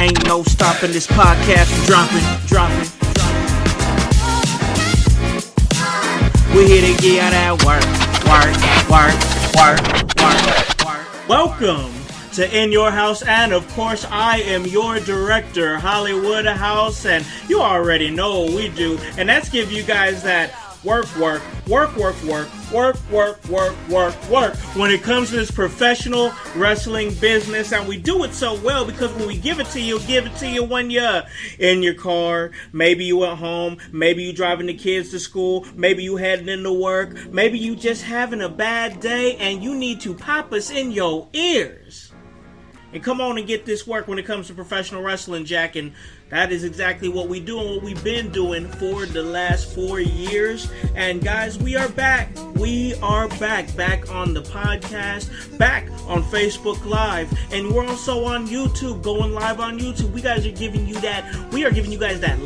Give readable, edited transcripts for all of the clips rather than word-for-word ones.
Ain't no stopping this podcast from dropping. We here to get that work. Welcome to In Your House, and of course, I am your director, Hollywood House, and you already know what we do, and that's give you guys that work. When it comes to this professional wrestling business, and we do it so well because when we give it to you when you're in your car, maybe you at home, maybe you driving the kids to school, maybe you heading into work, maybe you just having a bad day and you need to pop us in your ears and come on and get this work when it comes to professional wrestling, Jack. And that is exactly what we do and what we've been doing for the last 4 years. And guys, we are back. Back on the podcast, back on Facebook Live, and we're also on YouTube, going live on YouTube. We are giving you guys that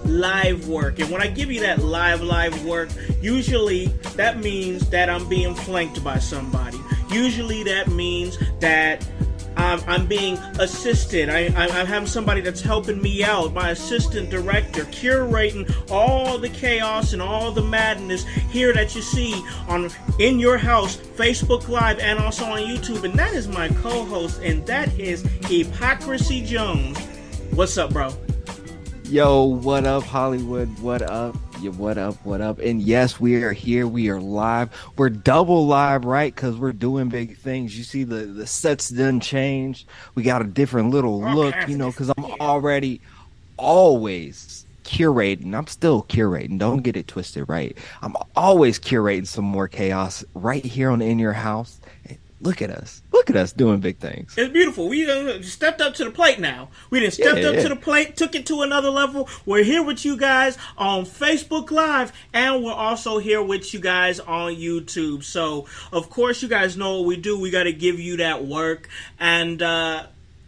live work. And when I give you that live work, usually that means that I'm being flanked by somebody. Usually that means that I'm being assisted. I'm having somebody that's helping me out, my assistant director, curating all the chaos and all the madness here that you see on In Your House, Facebook Live, and also on YouTube. And that is my co-host, and that is Hypocrisy Jones. What's up, bro? Yo, what up, Hollywood? What up? What up? And yes, we are here. We are live. We're double live, right? Because we're doing big things. You see the sets done changed. We got a different little look, because I'm already always curating. I'm still curating. Don't get it twisted, right? I'm always curating some more chaos right here on In Your House. Look at us doing big things. It's beautiful. We stepped up to the plate now. We done stepped up to the plate, took it to another level. We're here with you guys on Facebook Live, and we're also here with you guys on YouTube. So, of course, you guys know what we do. We got to give you that work, and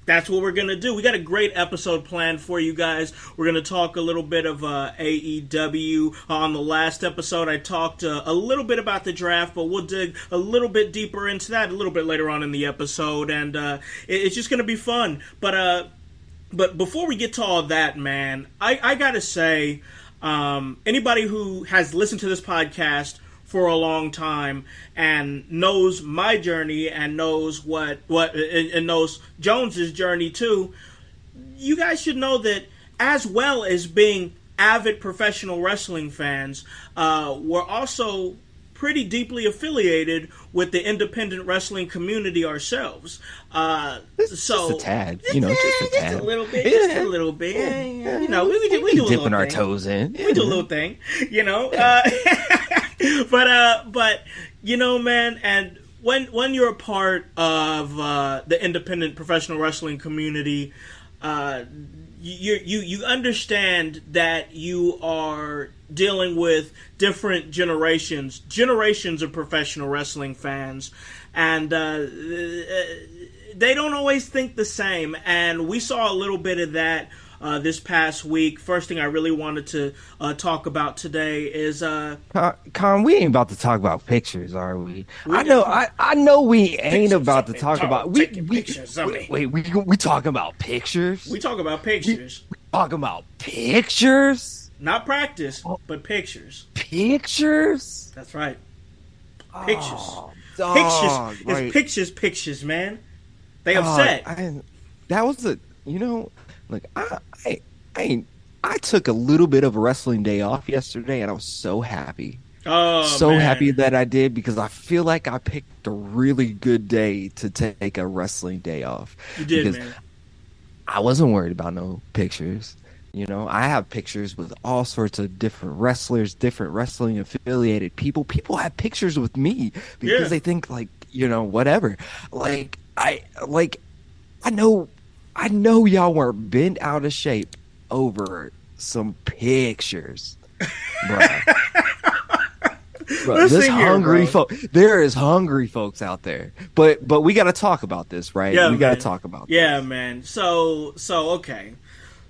that's what we're going to do. We got a great episode planned for you guys. We're going to talk a little bit of AEW. On the last episode, I talked a little bit about the draft, but we'll dig a little bit deeper into that a little bit later on in the episode, and it's just going to be fun. But before we get to all that, man, I got to say, anybody who has listened to this podcast for a long time and knows my journey and knows and knows Jones's journey too, you guys should know that as well as being avid professional wrestling fans, we're also pretty deeply affiliated with the independent wrestling community ourselves. Just a tad, just a tad. Just a little bit. We do dipping our thing. toes in. We do a little thing, But man, and when you're a part of the independent professional wrestling community, you understand that you are dealing with different generations of professional wrestling fans, and they don't always think the same. And we saw a little bit of that this past week. First thing I really wanted to talk about today is Con, we ain't about to talk about pictures, are we? I know we ain't about to talk about pictures. We talking about pictures? We talk about pictures. We talking about pictures? Not practice, but pictures. Pictures? That's right. Pictures. Oh, dog, Pictures. It's pictures, man. They upset. That was Look, I took a little bit of a wrestling day off yesterday, and I was so happy. Happy that I did, because I feel like I picked a really good day to take a wrestling day off. You did, because man. I wasn't worried about no pictures. I have pictures with all sorts of different wrestlers, different wrestling affiliated people. People have pictures with me because they think whatever. I know y'all weren't bent out of shape over some pictures, bruh. There is hungry folks out there, but we got to talk about this, right? Yeah, we got to talk about this. Yeah, man. So okay.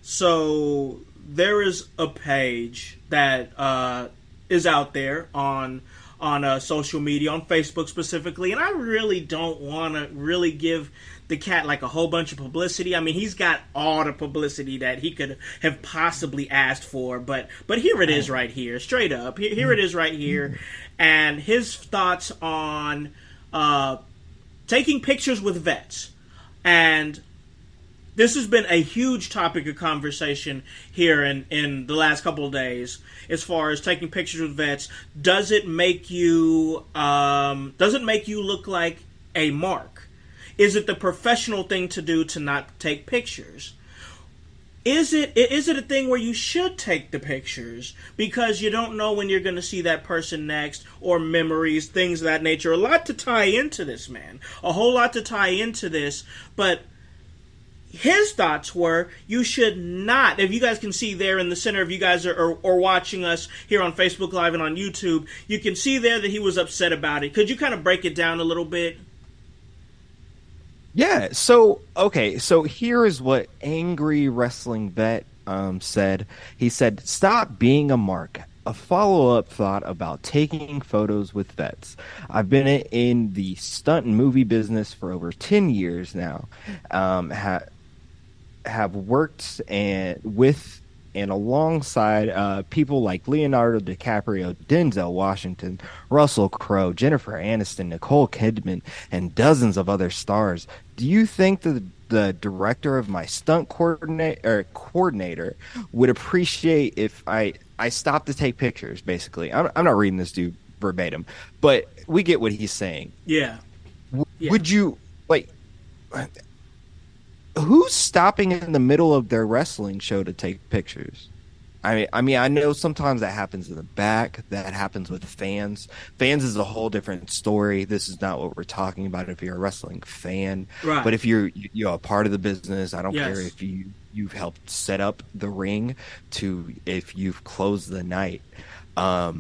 So there is a page that is out there on social media, on Facebook specifically, and I really don't want to really give the cat like a whole bunch of publicity. I mean, he's got all the publicity that he could have possibly asked for, but here it is right here, straight up. Here it is right here, and his thoughts on taking pictures with vets. And this has been a huge topic of conversation here in the last couple of days, as far as taking pictures with vets. Does it make you look like a mark? Is it the professional thing to do to not take pictures? Is it a thing where you should take the pictures because you don't know when you're going to see that person next, or memories, things of that nature? A lot to tie into this, man. A whole lot to tie into this, but his thoughts were, you should not. If you guys can see there in the center, if you guys are watching us here on Facebook Live and on YouTube, you can see there that he was upset about it. Could you kind of break it down a little bit? Yeah. So here is what Angry Wrestling Vet said. He said, "Stop being a mark. A follow-up thought about taking photos with vets. I've been in the stunt and movie business for over 10 years now. Have worked with and alongside people like Leonardo DiCaprio, Denzel Washington, Russell Crowe, Jennifer Aniston, Nicole Kidman, and dozens of other stars. Do you think that the director of my stunt coordinator would appreciate if I stopped to take pictures?" Basically, I'm not reading this dude verbatim, but we get what he's saying. Yeah. Would you like? Who's stopping in the middle of their wrestling show to take pictures? I mean, I know sometimes that happens in the back. That happens with fans. Fans is a whole different story. This is not what we're talking about. If you're a wrestling fan, right? But if you're a part of the business, I don't Yes. care if you've helped set up the ring, to if you've closed the night. You're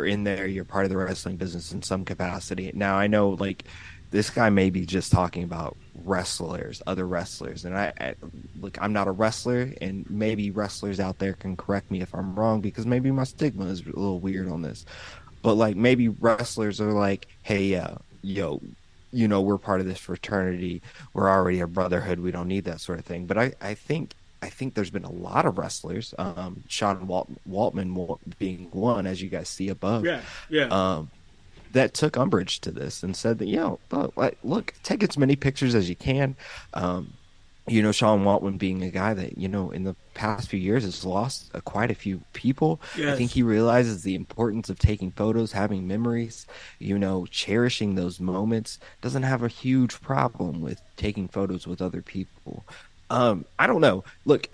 in there. You're part of the wrestling business in some capacity. Now I know, like, this guy may be just talking about wrestlers, other wrestlers. And look, I'm not a wrestler, and maybe wrestlers out there can correct me if I'm wrong, because maybe my stigma is a little weird on this. But like, maybe wrestlers are like, hey, we're part of this fraternity. We're already a brotherhood. We don't need that sort of thing. But I think there's been a lot of wrestlers, Sean Waltman being one, as you guys see above. Yeah. That took umbrage to this and said that, look, take as many pictures as you can. Sean Waltman being a guy that, in the past few years has lost quite a few people. Yes. I think he realizes the importance of taking photos, having memories, cherishing those moments. Doesn't have a huge problem with taking photos with other people. I don't know. Look,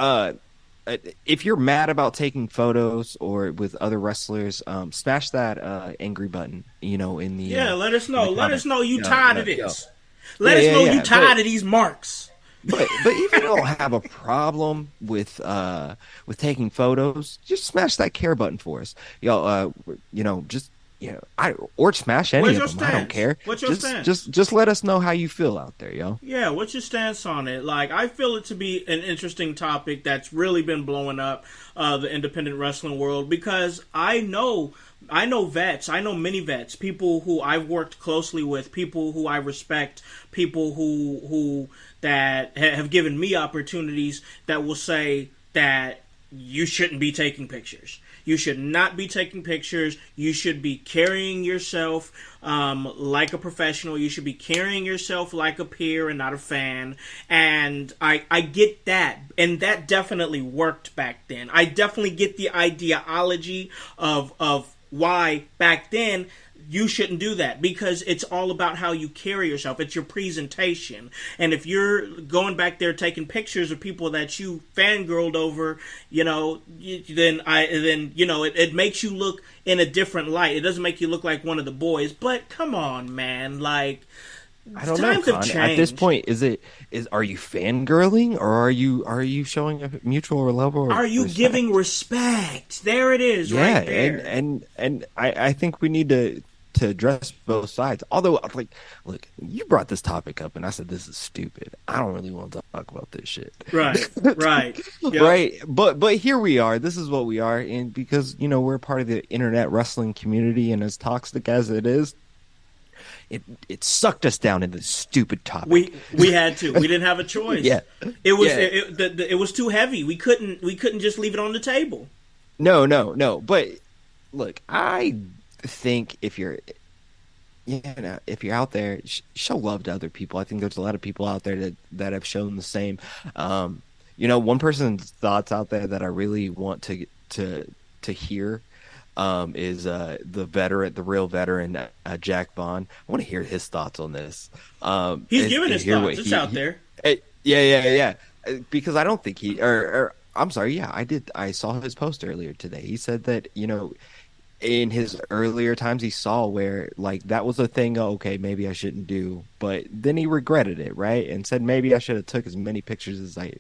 if you're mad about taking photos or with other wrestlers, smash that angry button. In the let us know. Let us know you Yeah, tired of yeah, this. Let us know you tired of these marks. But if you don't have a problem with taking photos, just smash that care button for us. Or smash any of them. I don't care. What's your stance? Just let us know how you feel out there, yo. Yeah, what's your stance on it? Like, I feel it to be an interesting topic that's really been blowing up the independent wrestling world, because I know vets. I know many vets, people who I've worked closely with, people who I respect, people who that have given me opportunities, that will say that you shouldn't be taking pictures. You should not be taking pictures. You should be carrying yourself like a professional. You should be carrying yourself like a peer and not a fan. And I get that. And that definitely worked back then. I definitely get the ideology of why back then you shouldn't do that, because it's all about how you carry yourself. It's your presentation. And if you're going back there taking pictures of people that you fangirled over, then it makes you look in a different light. It doesn't make you look like one of the boys. But come on, man, like, I don't know, Con. At this point, are you fangirling, or are you showing a mutual level of Are you respect? giving respect? There it is, right there. and I think we need to address both sides. Although, like, look, you brought this topic up, and I said this is stupid. I don't really want to talk about this shit. Right. Yep. Right. But here we are. This is what we are, and because we're part of the internet wrestling community, and as toxic as it is, it sucked us down into this stupid topic. We had to. We didn't have a choice. Yeah. It was Yeah. it was too heavy. We couldn't just leave it on the table. No. But look, I think if you're out there, show love to other people. I think there's a lot of people out there that have shown the same. One person's thoughts out there that I really want to hear is the real veteran, Jack Vaughn. I want to hear his thoughts on this. He's giving his thoughts. It's out there. Yeah. Because I don't think or I'm sorry. Yeah, I did. I saw his post earlier today. He said that, in his earlier times, he saw where like that was a thing. Oh, okay, maybe I shouldn't do, but then he regretted it, right? And said maybe I should have took as many pictures as I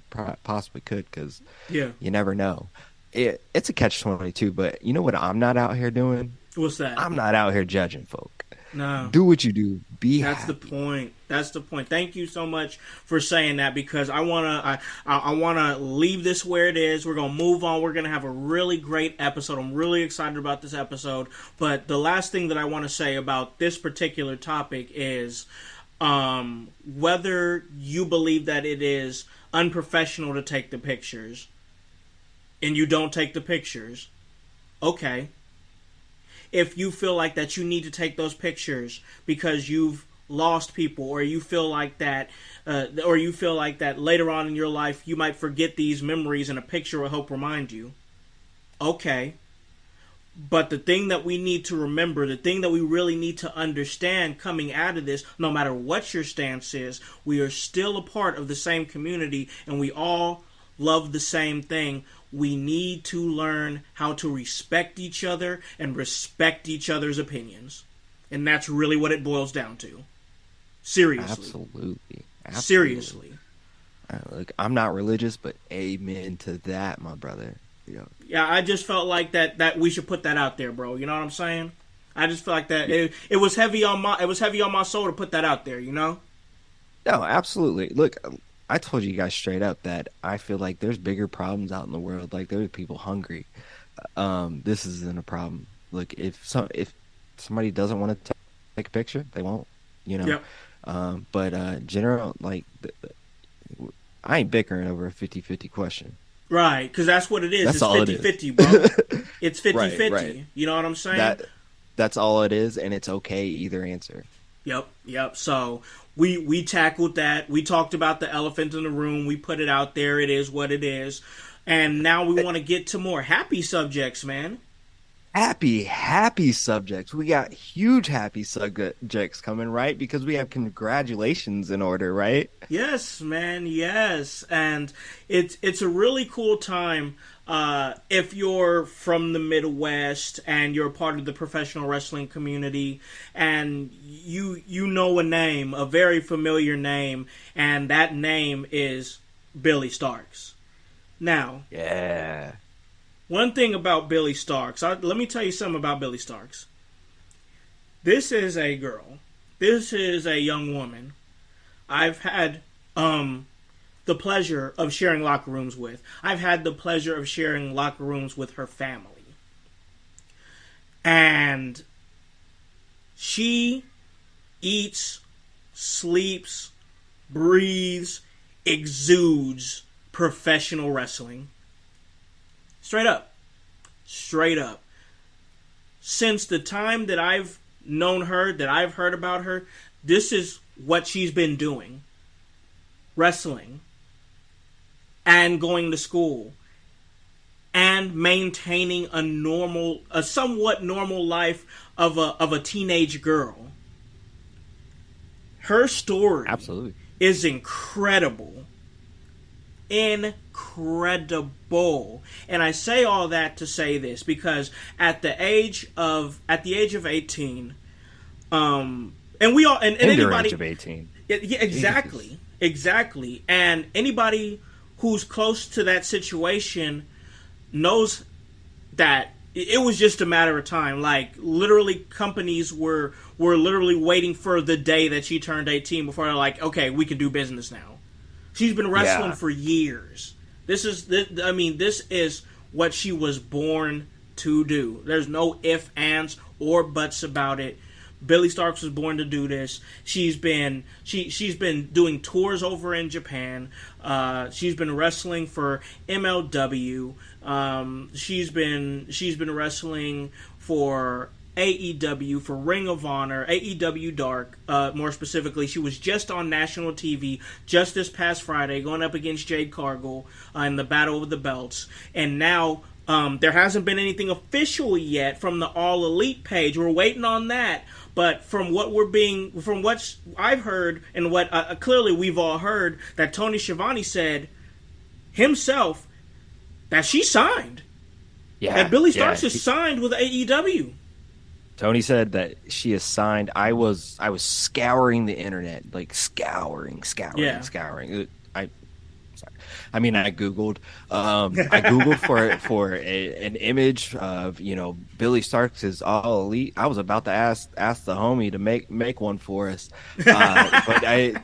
possibly could, because you never know. It's a catch-22, but you know what I'm not out here doing? What's that? I'm not out here judging folk. No. Do what you do. That's happy. That's the point. Thank you so much for saying that, because I wanna leave this where it is. We're gonna move on. We're gonna have a really great episode. I'm really excited about this episode. But the last thing that I want to say about this particular topic is whether you believe that it is unprofessional to take the pictures and you don't take the pictures, okay. If you feel like that you need to take those pictures because you've lost people, or you feel like that later on in your life you might forget these memories and a picture will help remind you, okay. But the thing that we need to remember, the thing that we really need to understand coming out of this, no matter what your stance is, we are still a part of the same community and we all love the same thing. We need to learn how to respect each other and respect each other's opinions. And that's really what it boils down to. Seriously. Absolutely. Seriously. Look, I'm not religious, but amen to that, my brother. Yeah, I just felt like that we should put that out there, bro. You know what I'm saying? I just feel like that it was heavy on my soul to put that out there, No, absolutely. Look, I told you guys straight up that I feel like there's bigger problems out in the world. Like, there's people hungry. This isn't a problem. Look, if somebody doesn't want to take a picture, they won't. Yep. But general, like, I ain't bickering over a 50-50 question. Right, because that's what it is. That's it's all 50-50, bro. It's 50-50. Right. You know what I'm saying? That's all it is, and it's okay either answer. Yep. So we tackled that. We talked about the elephant in the room. We put it out there. It is what it is. And now we want to get to more happy subjects, man. Happy subjects. We got huge happy subjects coming, right? Because we have congratulations in order, right? Yes, man. Yes. And it's a really cool time if you're from the Midwest and you're a part of the professional wrestling community and you know a name, a very familiar name, and that name is Billie Starkz. Now, yeah. One thing about Billie Starkz, let me tell you something about Billie Starkz. This is a girl. This is a young woman. I've had the pleasure of sharing locker rooms with. I've had the pleasure of sharing locker rooms with her family. And she eats, sleeps, breathes, exudes professional wrestling. Straight up. Since the time that I've known her, that I've heard about her, this is what she's been doing. Wrestling. And going to school. And maintaining a somewhat normal life of a teenage girl. Her story absolutely is incredible. Incredible. And I say all that to say this because at the age of 18, and we all and anybody age of 18. Yeah, exactly. Exactly. And anybody who's close to that situation knows that it was just a matter of time. Like, literally, companies were literally waiting for the day that she turned 18 before they're like, okay, we can do business now. She's been wrestling for years. This is what she was born to do. There's no ifs, ands, or buts about it. Billie Starkz was born to do this. She's been doing tours over in Japan. She's been wrestling for MLW. She's been wrestling for AEW, for Ring of Honor, AEW Dark, more specifically. She was just on national TV just this past Friday, going up against Jade Cargill in the Battle of the Belts. And now there hasn't been anything official yet from the All Elite page. We're waiting on that. But from what I've heard and what clearly we've all heard, that Tony Schiavone said himself that she signed. Yeah, that Billie Starkz is signed with AEW. Tony said that she is signed. I was scouring the internet, like scouring. I Googled. I Googled for an image of Billie Starkz is All Elite. I was about to ask the homie to make one for us, but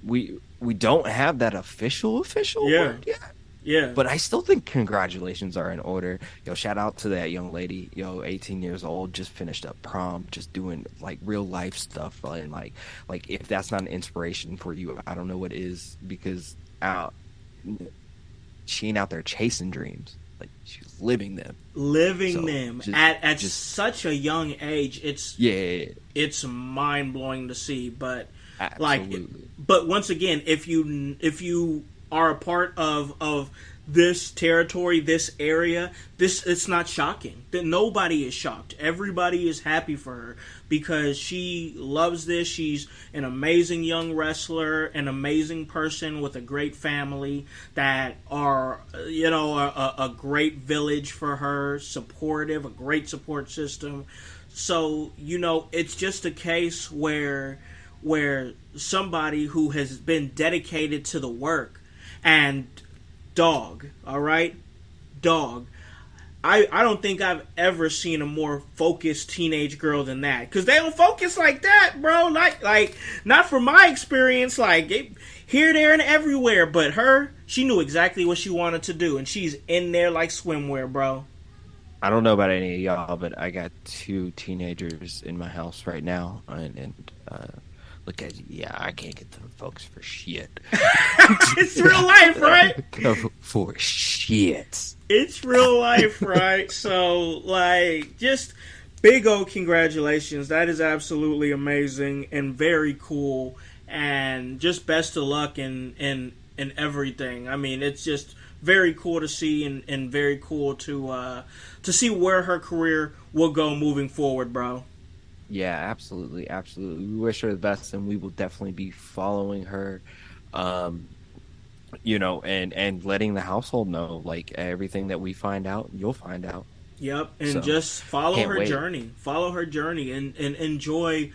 we don't have that official word yet. Yeah. But I still think congratulations are in order. Shout out to that young lady, 18 years old, just finished up prom, just doing like real life stuff. And like if that's not an inspiration for you, I don't know what is, because she ain't out there chasing dreams. Like, she's living them. At such a young age. It's mind blowing to see, but absolutely. But once again, if you are a part of this territory, this area, it's not shocking. That nobody is shocked. Everybody is happy for her because she loves this. She's an amazing young wrestler, an amazing person with a great family that are, a great village for her, supportive, a great support system. So, it's just a case where somebody who has been dedicated to the work. And dog, all right? Dog. I don't think I've ever seen a more focused teenage girl than that. Because they don't focus like that, bro. Like not from my experience. Like, here, there, and everywhere. But her, she knew exactly what she wanted to do. And she's in there like swimwear, bro. I don't know about any of y'all, but I got 2 teenagers in my house right now. And look at you. Yeah, I can't get them folks for shit. It's real life, right? For shit. It's real life, right? So, just big old congratulations. That is absolutely amazing and very cool. And just best of luck in everything. I mean, it's just very cool to see and very cool to see where her career will go moving forward, bro. Yeah, absolutely. We wish her the best, and we will definitely be following her, and letting the household know, like, everything that we find out, you'll find out. Yep, and just follow her journey. Follow her journey and enjoy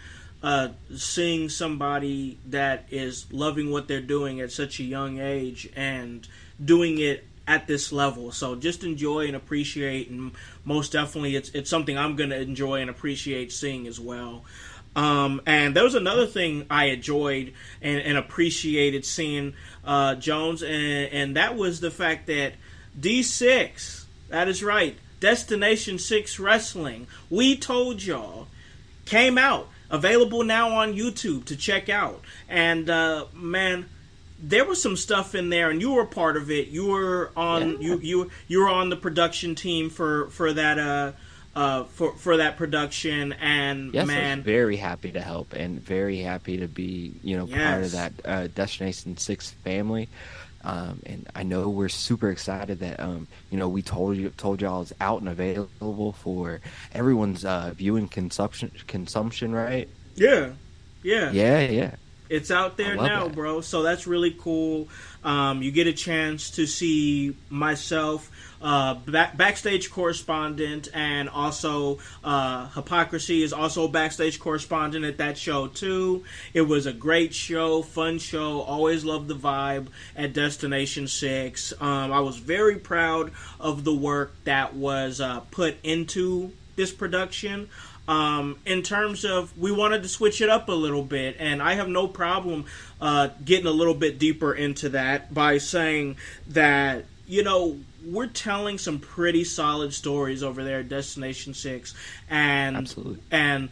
seeing somebody that is loving what they're doing at such a young age and doing it at this level. So just enjoy and appreciate, and most definitely it's something I'm going to enjoy and appreciate seeing as well. And there was another thing I enjoyed and appreciated seeing, Jones, and that was the fact that D6, that is right, Destination 6 Wrestling, we told y'all, came out, available now on YouTube to check out. And man, there was some stuff in there, and you were a part of it. You were on you were on the production team for that for that production, and yes, man, I was very happy to help and very happy to be part of that Destination 6 family. And I know we're super excited that we told y'all it's out and available for everyone's viewing consumption, right? Yeah. It's out there now, bro. So that's really cool. You get a chance to see myself, backstage correspondent, and also Hypocrisy is also backstage correspondent at that show too. It was a great show, fun show. Always loved the vibe at Destination 6. I was very proud of the work that was put into this production. In terms of, we wanted to switch it up a little bit, and I have no problem getting a little bit deeper into that by saying that we're telling some pretty solid stories over there at Destination 6, and Absolutely. and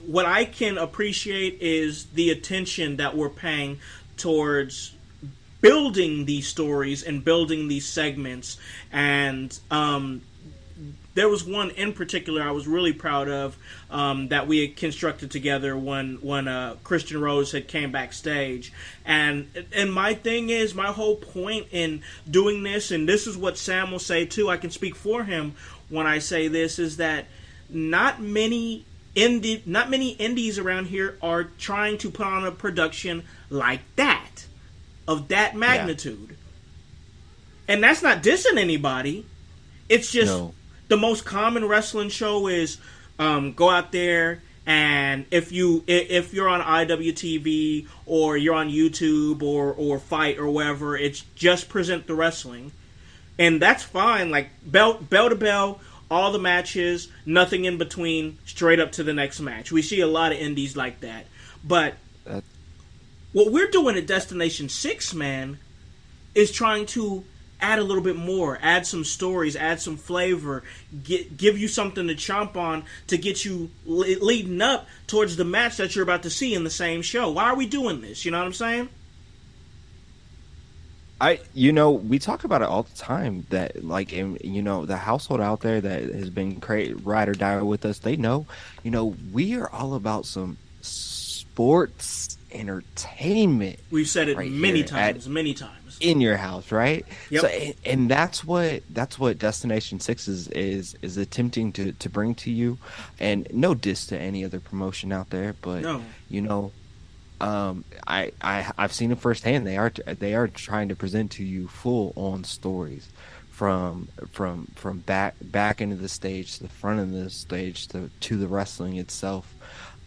what I can appreciate is the attention that we're paying towards building these stories and building these segments. And there was one in particular I was really proud of, that we had constructed together when Christian Rose had came backstage. And my thing is, my whole point in doing this, and this is what Sam will say too, I can speak for him when I say this, is that not many indies around here are trying to put on a production like that, of that magnitude. Yeah. And that's not dissing anybody. It's just the most common wrestling show is go out there, and if you're on IWTV or you're on YouTube or Fight or whatever, it's just present the wrestling, and that's fine. Like bell to bell, all the matches, nothing in between, straight up to the next match. We see a lot of indies like that. But what we're doing at Destination 6, man, is trying to add a little bit more, add some stories, add some flavor, give you something to chomp on to get you leading up towards the match that you're about to see in the same show. Why are we doing this? You know what I'm saying? We talk about it all the time, that the household out there that has been ride or die with us, they know, we are all about some sports entertainment. We've said it many times in your house, right? Yep. So, and that's what Destination 6 is attempting to bring to you. And no diss to any other promotion out there, but I've seen it firsthand. They are trying to present to you full on stories from back into the stage to the front of the stage to the wrestling itself,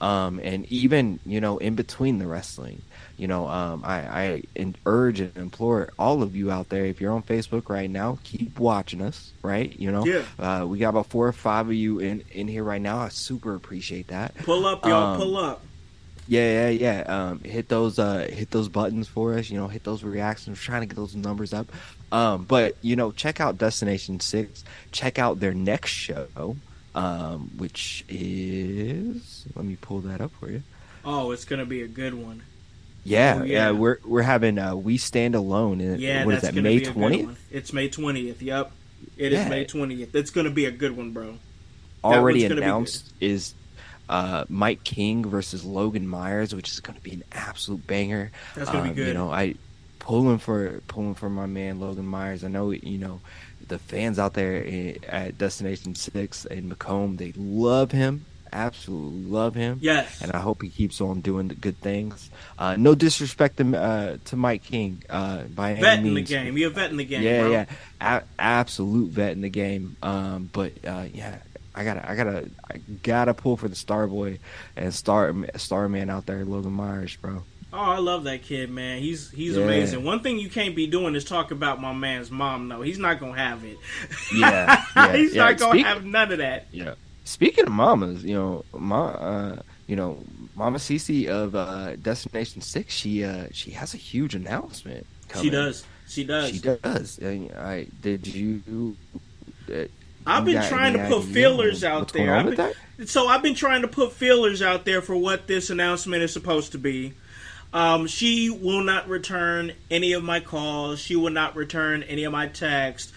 and even in between the wrestling. I urge and implore all of you out there, if you're on Facebook right now, keep watching us, right? We got about 4 or 5 of you in here right now. I super appreciate that. Pull up, y'all, pull up. Yeah. Hit those buttons for us. Hit those reactions. We're trying to get those numbers up. But check out Destination 6. Check out their next show, which is, let me pull that up for you. Oh, it's gonna be a good one. Yeah. We're having We Stand Alone. What is that? May 20th. It's May 20th. Yep, it is May 20th. It's gonna be a good one, bro. Already announced is Mike King versus Logan Myers, which is going to be an absolute banger. That's going to be good. I pulling for my man Logan Myers. I know the fans out there at Destination 6 in Macomb, they love him, absolutely love him. Yes, and I hope he keeps on doing the good things. No disrespect to Mike King by any vet means. In the game. You're a vet in the game. Yeah, bro. Absolute vet in the game. But I gotta pull for the Starboy and Starman out there, Logan Myers, bro. Oh, I love that kid, man. He's amazing. One thing you can't be doing is talk about my man's mom. No, he's not gonna have it. Yeah. He's not gonna have none of that. Yeah. Speaking of mamas, Mama Cece of Destination 6, she has a huge announcement coming. She does. Did you? I've been trying to put feelers out there. So I've been trying to put feelers out there for what this announcement is supposed to be. She will not return any of my calls. She will not return any of my texts.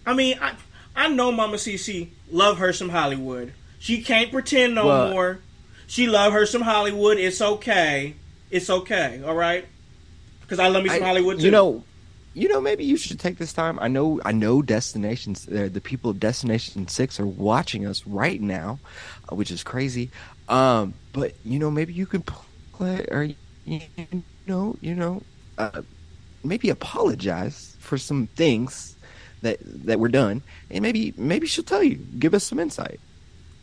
I mean, I know Mama CC love her some Hollywood. She can't pretend no more. She love her some Hollywood. It's okay. All right? Because I love me some Hollywood too. Maybe you should take this time. I know Destinations, the people of Destination 6 are watching us right now, which is crazy. But maybe you could play, or maybe apologize for some things that were done, and maybe she'll tell you, give us some insight.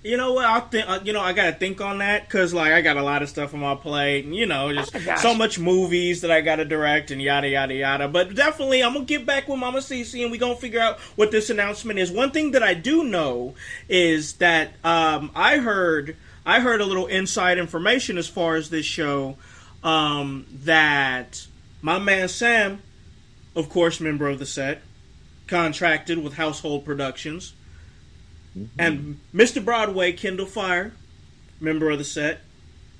You know what? I think I gotta think on that, because I got a lot of stuff on my plate, and just so much movies that I gotta direct and yada yada yada. But definitely, I'm gonna get back with Mama Cece, and we gonna figure out what this announcement is. One thing that I do know is that I heard a little inside information as far as this show, that my man Sam of course, member of the set, contracted with Household Productions. And Mr. Broadway, Kendall Fire, member of the set,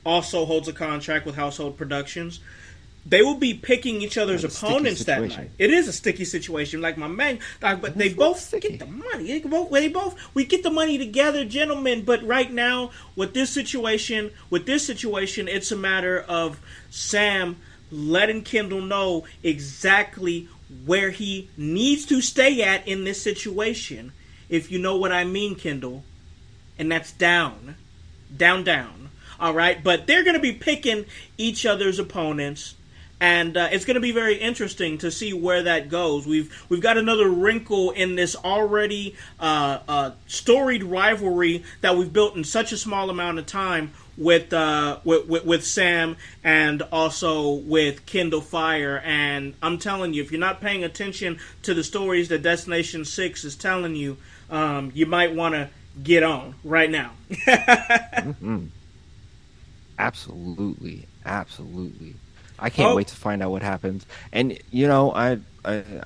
also holds a contract with Household Productions. They will be picking each other's opponents that night. It is a sticky situation, like my man. But they both get the money. We get the money together, gentlemen. But right now, with this situation, it's a matter of Sam letting Kendall know exactly where he needs to stay at in this situation. If you know what I mean, Kendall. And that's down. Down. All right? But they're going to be picking each other's opponents. And it's going to be very interesting to see where that goes. We've got another wrinkle in this already storied rivalry that we've built in such a small amount of time with Sam and also with Kendall Fire. And I'm telling you, if you're not paying attention to the stories that Destination 6 is telling you, you might want to get on right now. Absolutely. I can't wait to find out what happens. And, you know, I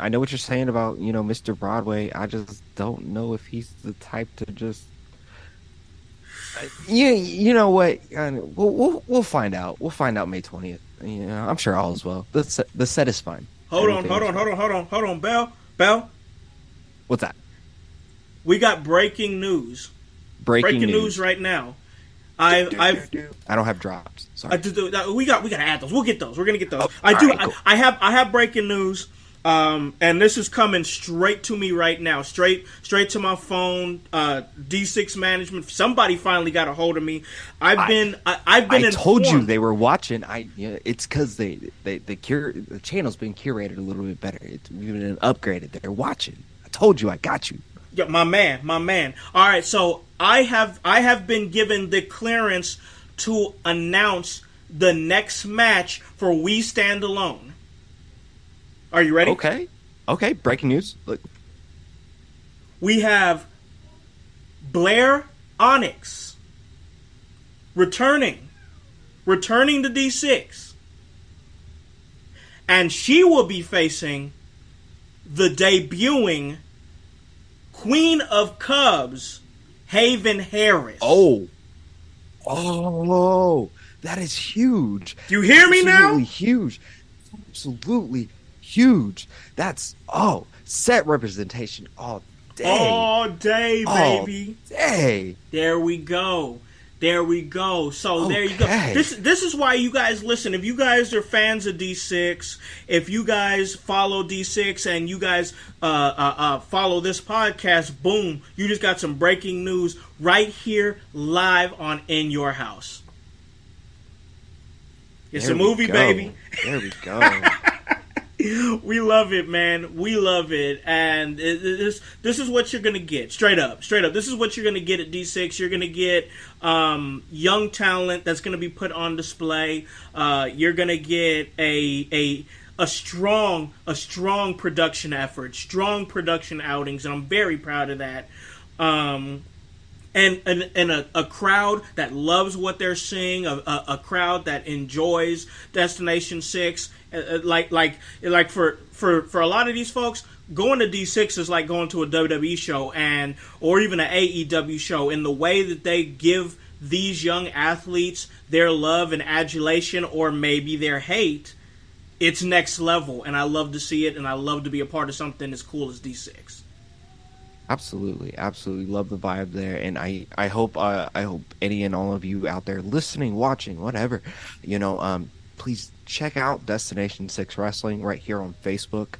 know what you're saying about, you know, Mr. Broadway. I just don't know if he's the type to just... You know what? We'll find out. We'll find out May 20th. You know, I'm sure all is well. The set is fine. Hold on, Bell. What's that? We got breaking news. Breaking news right now. I don't have drops. Sorry. We gotta add those. We'll get those. We're gonna get those. Oh, I do. Right, cool. I have breaking news. And this is coming straight to me right now. Straight to my phone. D6 management. Somebody finally got a hold of me. I've been. I told you they were watching. It's because the channel's been curated a little bit better. It's been upgraded. They're watching. I told you. I got you. Yeah, my man. All right, so I have been given the clearance to announce the next match for We Stand Alone. Are you ready? Okay. Breaking news. Look. We have Blair Onyx returning to D6, and she will be facing the debuting Queen of Cubs, Haven Harris. Oh, that is huge. You hear me now? Absolutely huge. That's set representation all day. All day, baby. All day. There we go. So there you go. This is why you guys listen. If you guys are fans of D6, if you guys follow D6 and you guys follow this podcast, boom, you just got some breaking news right here live on In Your House. It's a movie, baby. There we go. We love it, man. We love it. And this is what you're going to get. Straight up. This is what you're going to get at D6. You're going to get young talent that's going to be put on display. You're going to get a strong production effort, strong production outings, and I'm very proud of that. And a crowd that loves what they're seeing, a crowd that enjoys Destination 6. Like for a lot of these folks, going to D6 is like going to a WWE show or even an AEW show, in the way that they give these young athletes their love and adulation, or maybe their hate. It's next level, and I love to see it, and I love to be a part of something as cool as D6. Absolutely love the vibe there, and I hope any and all of you out there listening, watching, whatever, please check out Destination 6 Wrestling right here on Facebook.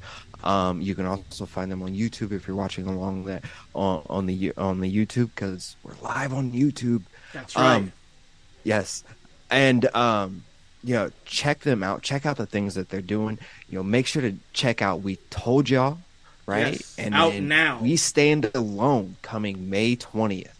You can also find them on YouTube if you're watching along that on the YouTube, because we're live on YouTube. That's right. Yes, and check them out. Check out the things that they're doing. Make sure to check out We Told Y'all. Right? Yes, and out now. We Stand Alone, coming May 20th.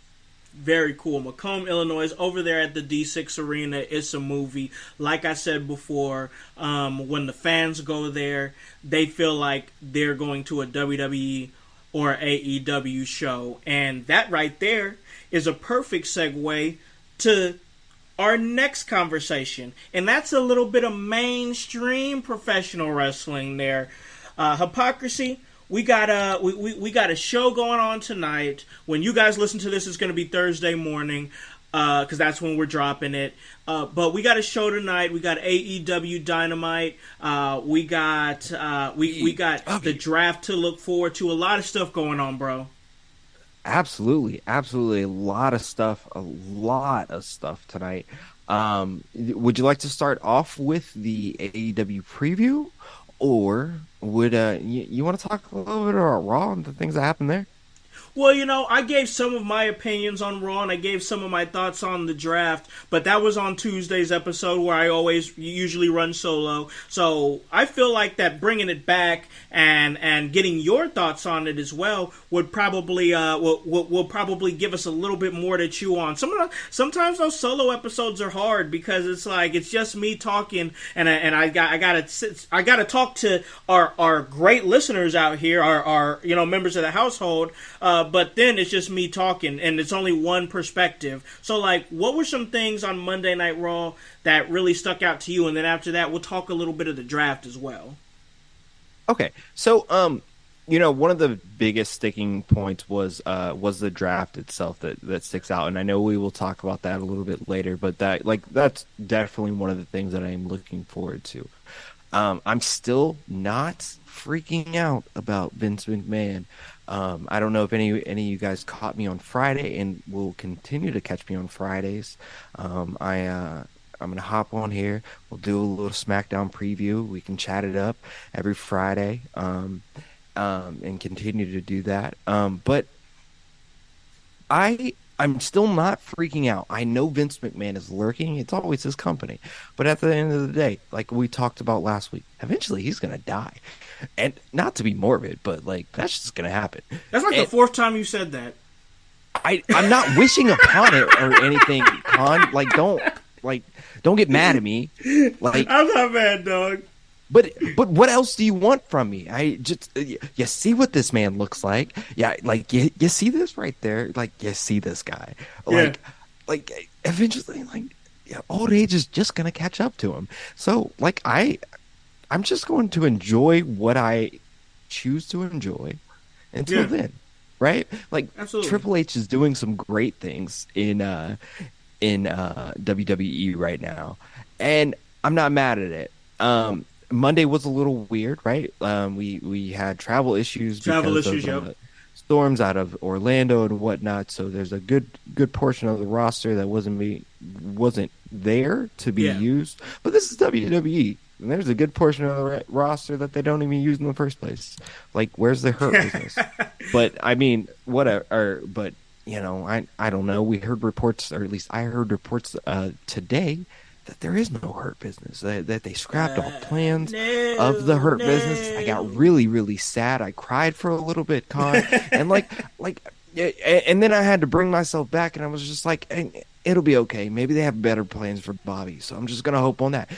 Very cool. Macomb, Illinois, over there at the D6 Arena. It's a movie. Like I said before, when the fans go there, they feel like they're going to a WWE or AEW show. And that right there is a perfect segue to our next conversation. And that's a little bit of mainstream professional wrestling there. Hypocrisy. We got we got a show going on tonight. When you guys listen to this, it's going to be Thursday morning, because that's when we're dropping it. But we got a show tonight. We got AEW Dynamite. We got the draft to look forward to. A lot of stuff going on, bro. Absolutely, absolutely, a lot of stuff tonight. Would you like to start off with the AEW preview, or would you want to talk a little bit about Raw and the things that happened there? Well, I gave some of my opinions on Raw, and I gave some of my thoughts on the draft, but that was on Tuesday's episode where I usually run solo. So I feel like that bringing it back and getting your thoughts on it as well would probably will probably give us a little bit more to chew on. Sometimes those solo episodes are hard because it's just me talking, and I gotta talk to our great listeners out here, our members of the household. But then it's just me talking, and it's only one perspective. So, what were some things on Monday Night Raw that really stuck out to you? And then after that, we'll talk a little bit of the draft as well. Okay, so one of the biggest sticking points was the draft itself that sticks out, and I know we will talk about that a little bit later. But that's definitely one of the things that I'm looking forward to. I'm still not freaking out about Vince McMahon. I don't know if any of you guys caught me on Friday and will continue to catch me on Fridays. I'm gonna hop on here. We'll do a little SmackDown preview. We can chat it up every Friday, and continue to do that. But I'm still not freaking out. I know Vince McMahon is lurking. It's always his company. But at the end of the day, like we talked about last week, eventually he's going to die. And not to be morbid, but that's just going to happen. That's the fourth time you said that. I'm not wishing upon it or anything, Con. Don't get mad at me. I'm not mad, dog. But what else do you want from me? You see what this man looks like. Yeah, you see this right there. You see this guy. Eventually, old age is just gonna catch up to him. So I'm just going to enjoy what I choose to enjoy until then, right? Absolutely. Triple H is doing some great things in WWE right now, and I'm not mad at it. Monday was a little weird, right? We had travel issues because of storms out of Orlando and whatnot. So there's a good portion of the roster that wasn't there to be used. But this is WWE, and there's a good portion of the roster that they don't even use in the first place. Where's the Hurt business? But I mean, whatever. But I don't know. We heard reports, or at least I heard reports today, that there is no Hurt business, that they scrapped all plans of the Hurt business. I got really, really sad. I cried for a little bit, Con, and and then I had to bring myself back, and I was just it'll be okay. Maybe they have better plans for Bobby, so I'm just gonna hope on that.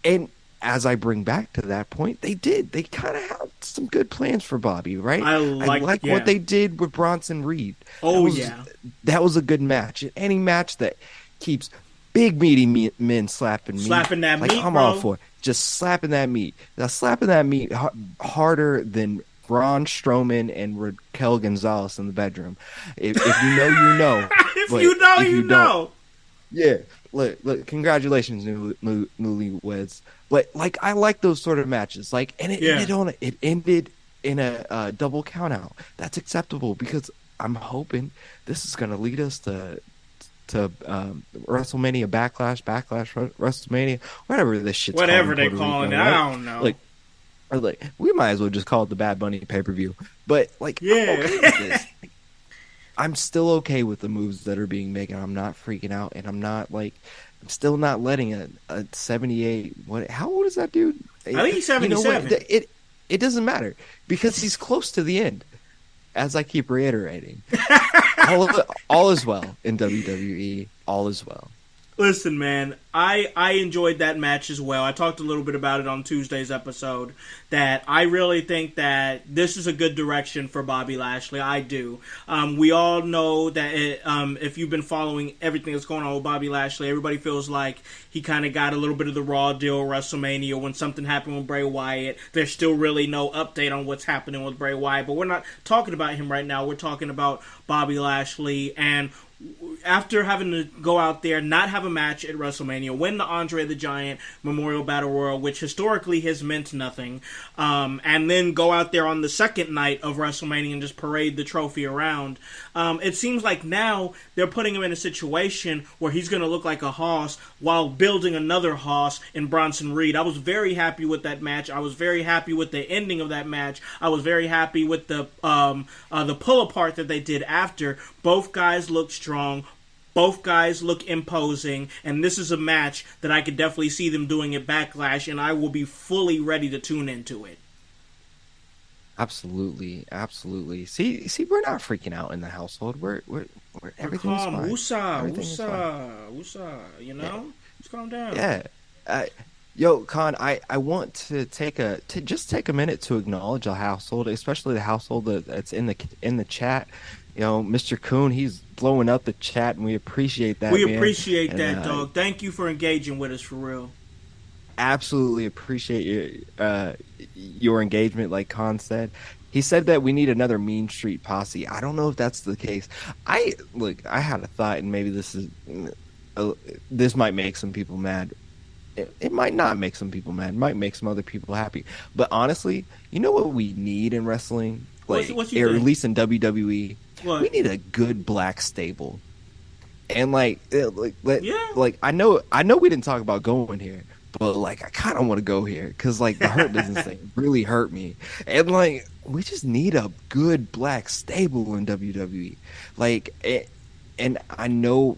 And as I bring back to that point, they did. They kind of had some good plans for Bobby, right? I like what they did with Bronson Reed. That was a good match. Any match that keeps big meaty men slapping that meat, I'm bro. all for it. Just slapping that meat. Now, slapping that meat harder than Braun Strowman and Raquel Gonzalez in the bedroom. If you know, you know. If you know, you know. Yeah. Look, congratulations, newlyweds. But I like those sort of matches. And it ended in a double count out. That's acceptable because I'm hoping this is going to lead us to WrestleMania Backlash WrestleMania, whatever this shit's whatever they call it. Right? I don't know. We might as well just call it the Bad Bunny pay-per-view. But I'm okay with this. I'm still okay with the moves that are being made. I'm not freaking out, and I'm not I'm still not letting a 78. How old is that dude? I think he's 77. It doesn't matter because he's close to the end. As I keep reiterating, all is well in WWE. All is well. Listen, man, I enjoyed that match as well. I talked a little bit about it on Tuesday's episode, that I really think that this is a good direction for Bobby Lashley. I do. We all know that if you've been following everything that's going on with Bobby Lashley, everybody feels like he kind of got a little bit of the Raw deal at WrestleMania when something happened with Bray Wyatt. There's still really no update on what's happening with Bray Wyatt, but we're not talking about him right now. We're talking about Bobby Lashley, and after having to go out there, not have a match at WrestleMania, win the Andre the Giant Memorial Battle Royal, which historically has meant nothing, and then go out there on the second night of WrestleMania and just parade the trophy around. It seems like now they're putting him in a situation where he's going to look like a hoss while building another hoss in Bronson Reed. I was very happy with that match. I was very happy with the ending of that match. I was very happy with the pull apart that they did after. Both guys look strong. Both guys look imposing, and this is a match that I could definitely see them doing at Backlash, and I will be fully ready to tune into it. Absolutely, absolutely. See, we're not freaking out in the household. We're everything's calm. fine. Woosah. You know, just calm down. Yeah. Yo, Khan, I want to take a minute to acknowledge the household, especially the household that's in the chat. You know, Mr. Kuhn, he's blowing up the chat, and we appreciate that. We man. appreciate and, that, dog. Thank you for engaging with us, for real. Absolutely appreciate your engagement, like Khan said. He said that we need another Mean Street Posse. I don't know if that's the case. I had a thought, and maybe this might make some people mad. It might not make some people mad. It might make some other people happy. But honestly, you know what we need in wrestling? Or at least in WWE? What? We need a good black stable. And I know we didn't talk about going here, but I kind of want to go here because the Hurt Business thing really hurt me. And we just need a good black stable in WWE. And I know,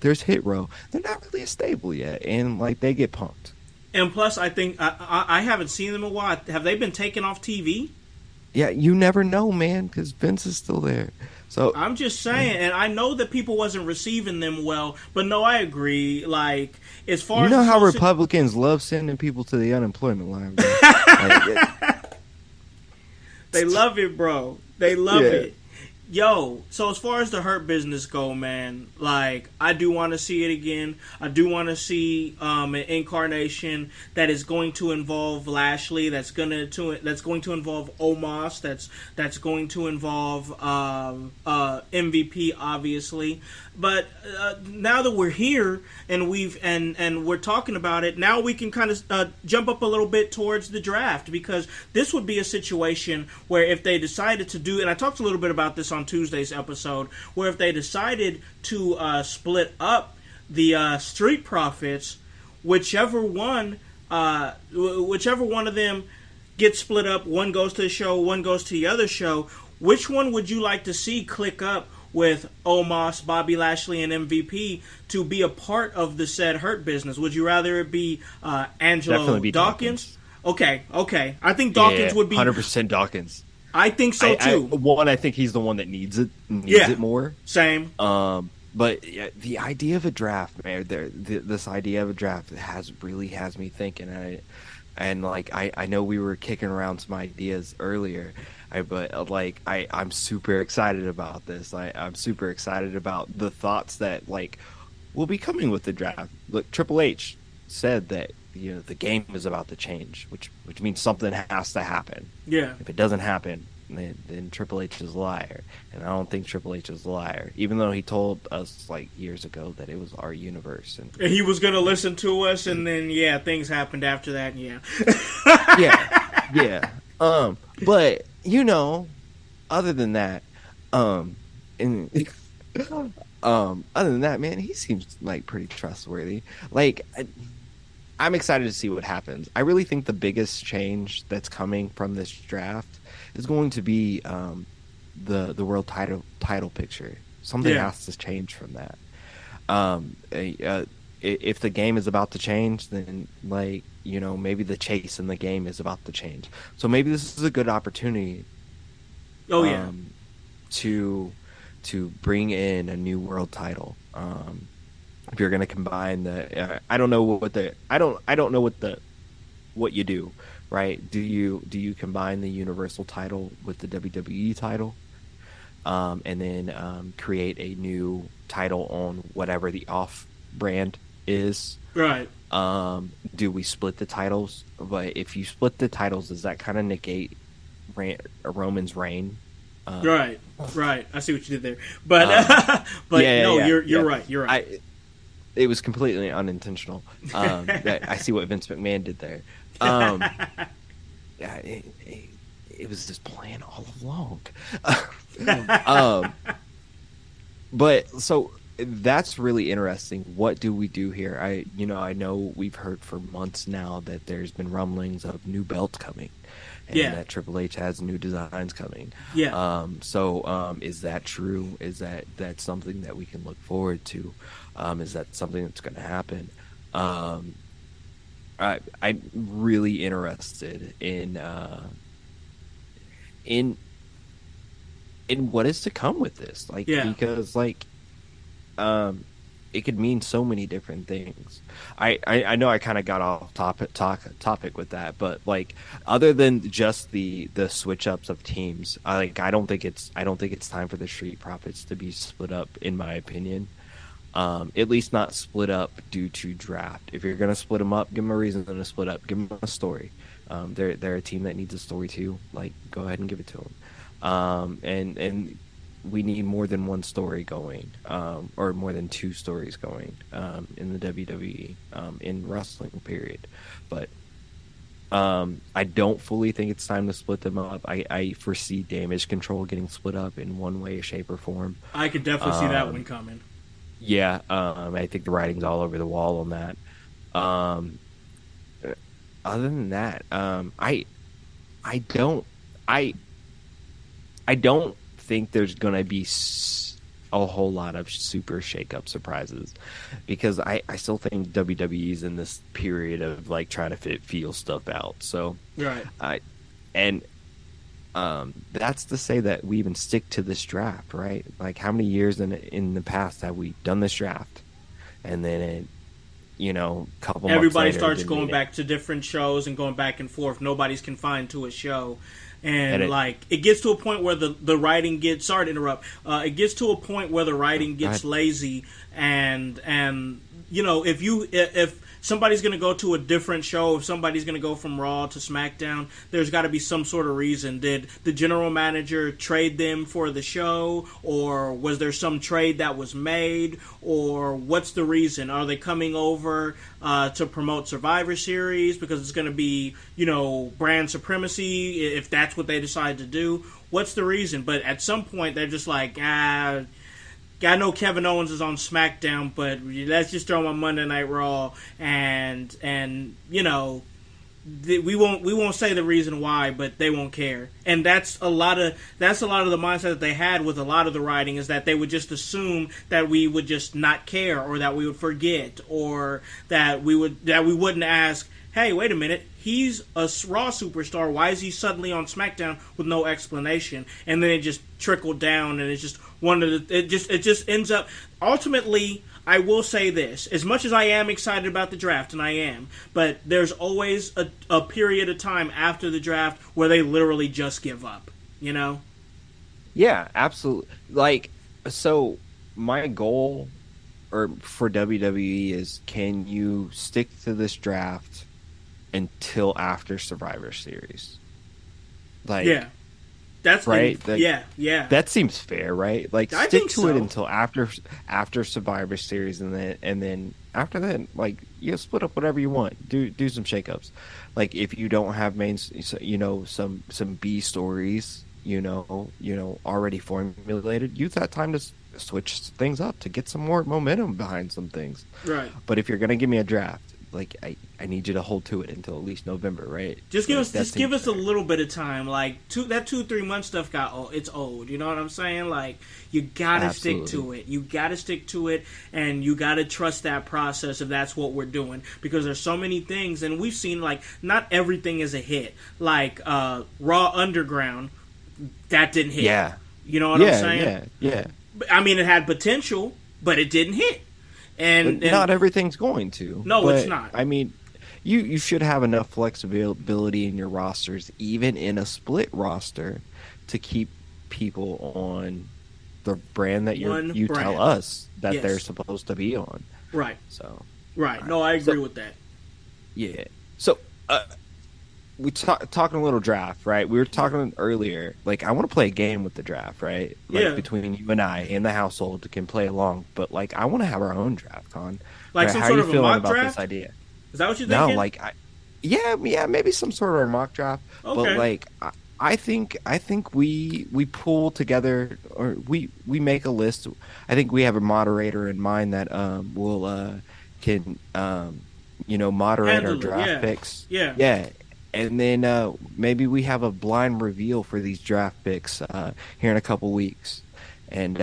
there's Hit Row. They're not really a stable yet, and they get pumped. And plus, I think I haven't seen them in a while. Have they been taken off TV? Yeah, you never know, man, because Vince is still there. So I'm just saying, and I know that people wasn't receiving them well, but no, I agree. As far as how Republicans love sending people to the unemployment line, bro. They love it, bro. They love it. Yo, so as far as the Hurt Business go, man, I do want to see it again. I do want to see an incarnation that is going to involve Lashley, that's going to involve Omos, that's going to involve MVP, obviously. But now that we're here and we're talking about it, now we can kind of jump up a little bit towards the draft, because this would be a situation where if they decided to do, and I talked a little bit about this on Tuesday's episode, where if they decided to split up the Street Profits, whichever one of them gets split up, one goes to the show, one goes to the other show, which one would you like to see click up with Omos, Bobby Lashley, and MVP to be a part of the said Hurt Business? Would you rather it be Angelo Dawkins? Okay. I think Dawkins would be 100% Dawkins. I think so too. I think he's the one that needs it more. Same. But the idea of a draft, man, this idea of a draft has me thinking. I know we were kicking around some ideas earlier. I'm super excited about this. I'm super excited about the thoughts that will be coming with the draft. Look, Triple H said that the game is about to change, which means something has to happen. Yeah. If it doesn't happen, then Triple H is a liar, and I don't think Triple H is a liar, even though he told us years ago that it was our universe, and he was gonna listen to us, and then things happened after that. Yeah. But other than that, man, he seems pretty trustworthy. I'm excited to see what happens. I really think the biggest change that's coming from this draft is going to be the world title picture. Something has to change from that. If the game is about to change, then maybe the chase in the game is about to change. So maybe this is a good opportunity. To bring in a new world title. if you're going to combine I don't know I don't know what you do, right? Do you combine the Universal title with the WWE title, and then create a new title on whatever the off brand is? Right. Do we split the titles? But if you split the titles, does that kind of negate Roman's reign? Right. I see what you did there, but you're right. You're right. It was completely unintentional. I see what Vince McMahon did there. Yeah, it was just plan all along. But so that's really interesting. What do we do here? I know we've heard for months now that there's been rumblings of new belts coming, and that Triple H has new designs coming. Yeah. So is that true? Is that's something that we can look forward to? Is that something that's going to happen? I'm really interested in what is to come with this, because it could mean so many different things. I know I kind of got off topic with that, but other than just the switch ups of teams, I don't think it's time for the Street Profits to be split up, in my opinion. At least not split up due to draft. If you're gonna split them up, give them a reason to split up. Give them a story. They're a team that needs a story too. Go ahead and give it to them. And we need more than one story going, or more than two stories going, in the WWE, in wrestling, period. But I don't fully think it's time to split them up. I foresee Damage Control getting split up in one way, shape, or form. I could definitely see that one coming. Yeah, I think the writing's all over the wall on that. Other than that, I don't think there's gonna be a whole lot of super shake-up surprises, because I still think WWE's in this period of trying to feel stuff out. So right, that's to say that we even stick to this draft, right? How many years in the past have we done this draft, and then couple everybody months later, starts going back to different shows and going back and forth. Nobody's confined to a show. And it gets to a point where the writing gets, sorry to interrupt, it gets to a point where the writing gets lazy, and if somebody's going to go to a different show, if somebody's going to go from Raw to SmackDown, there's got to be some sort of reason. Did the general manager trade them for the show, or was there some trade that was made, or what's the reason? Are they coming over to promote Survivor Series because it's going to be, brand supremacy, if that's what they decide to do? What's the reason? But at some point, they're just I know Kevin Owens is on SmackDown, but let's just throw him on Monday Night Raw, and we won't say the reason why, but they won't care. And that's a lot of the mindset that they had with a lot of the writing, is that they would just assume that we would just not care, or that we would forget, or that we wouldn't ask, hey, wait a minute, he's a Raw superstar, why is he suddenly on SmackDown with no explanation? And then it just trickled down, and it's just it just ends up, ultimately, I will say this, as much as I am excited about the draft, and I am, but there's always a period of time after the draft where they literally just give up, Yeah, absolutely. So my goal for WWE is, can you stick to this draft until after Survivor Series? Yeah. That's right. Yeah. That seems fair, right? Stick to it until after Survivor Series, and then after that, split up whatever you want. Do some shakeups. If you don't have some B stories, already formulated, use that time to switch things up to get some more momentum behind some things. Right. But if you're gonna give me a draft, I need you to hold to it until at least November, right? Just give us a little bit of time. That 2-3 month stuff it's old. You know what I'm saying? You gotta stick to it. You gotta stick to it, and you gotta trust that process if that's what we're doing. Because there's so many things, and we've seen not everything is a hit. Raw Underground, that didn't hit. Yeah. You know what I'm saying? Yeah. I mean, it had potential, but it didn't hit. And not everything's going to. No, but, it's not. I mean, you should have enough flexibility in your rosters, even in a split roster, to keep people on the brand that you tell us that they're supposed to be on. Right. So. Right. No, I agree with that. Yeah. So, we talking a little draft, right? We were talking earlier. Like, I want to play a game with the draft, right? Like, between you and I in the household can play along. But like, I want to have our own draft, Con. Like, right? some How sort are you of a feeling mock about draft? this idea? Is that what you're thinking? No, like, yeah, maybe some sort of a mock draft. Okay. But like, I think we pull together, or we make a list. I think we have a moderator in mind that can moderate Handle our draft picks. Yeah. Yeah. And then maybe we have a blind reveal for these draft picks here in a couple weeks, and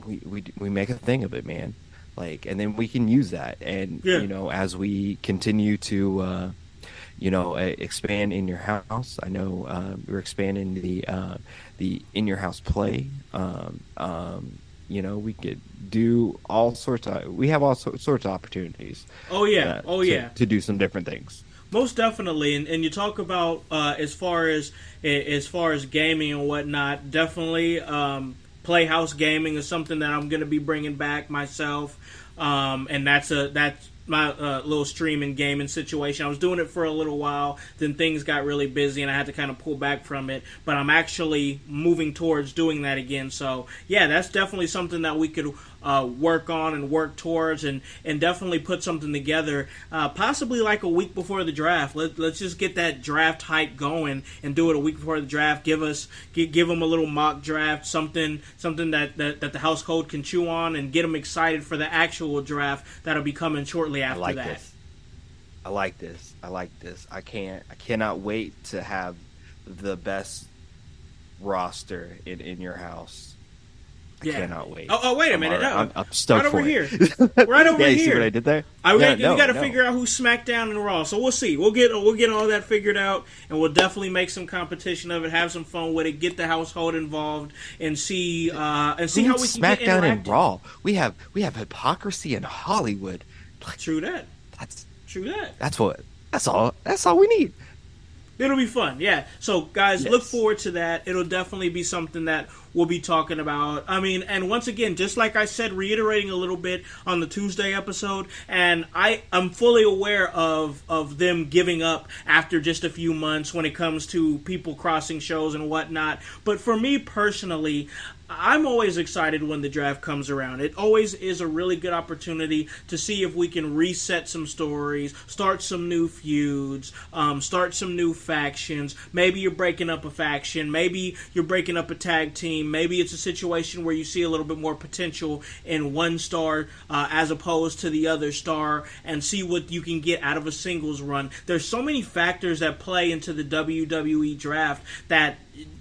we make a thing of it, man. Like, and then we can use that, and as we continue to expand in your house. I know we're expanding the in your house play. We could do all sorts of. We have all sorts of opportunities. Oh yeah. To do some different things. Most definitely, and you talk about as far as gaming and whatnot. Definitely, Playhouse Gaming is something that I'm going to be bringing back myself, and that's my little streaming gaming situation. I was doing it for a little while, then things got really busy and I had to kind of pull back from it, but I'm actually moving towards doing that again. So yeah, that's definitely something that we could work on and work towards, and definitely put something together, possibly like a week before the draft. Let's just get that draft hype going and do it a week before the draft. Give them a little mock draft, something that the household can chew on, and get them excited for the actual draft that'll be coming shortly after that. I like this. I cannot wait to have the best roster in your house. I cannot wait. Oh, wait a minute. No. I'm stoked right over for here. It. Right over yeah, you here. See what I did there? We got to figure out who's SmackDown and Raw. So we'll see. We'll get all that figured out, and we'll definitely make some competition of it. Have some fun with it. Get the household involved, and see how we can SmackDown get interactive. and Raw. We have hypocrisy in Hollywood. True that. That's all we need. It'll be fun, yeah. So, guys, look forward to that. It'll definitely be something that we'll be talking about. I mean, and once again, just like I said, reiterating a little bit on the Tuesday episode, and I'm fully aware of them giving up after just a few months when it comes to people crossing shows and whatnot. But for me personally, I'm always excited when the draft comes around. It always is a really good opportunity to see if we can reset some stories, start some new feuds, start some new factions. Maybe you're breaking up a faction. Maybe you're breaking up a tag team. Maybe it's a situation where you see a little bit more potential in one star as opposed to the other star, and see what you can get out of a singles run. There's so many factors that play into the WWE draft that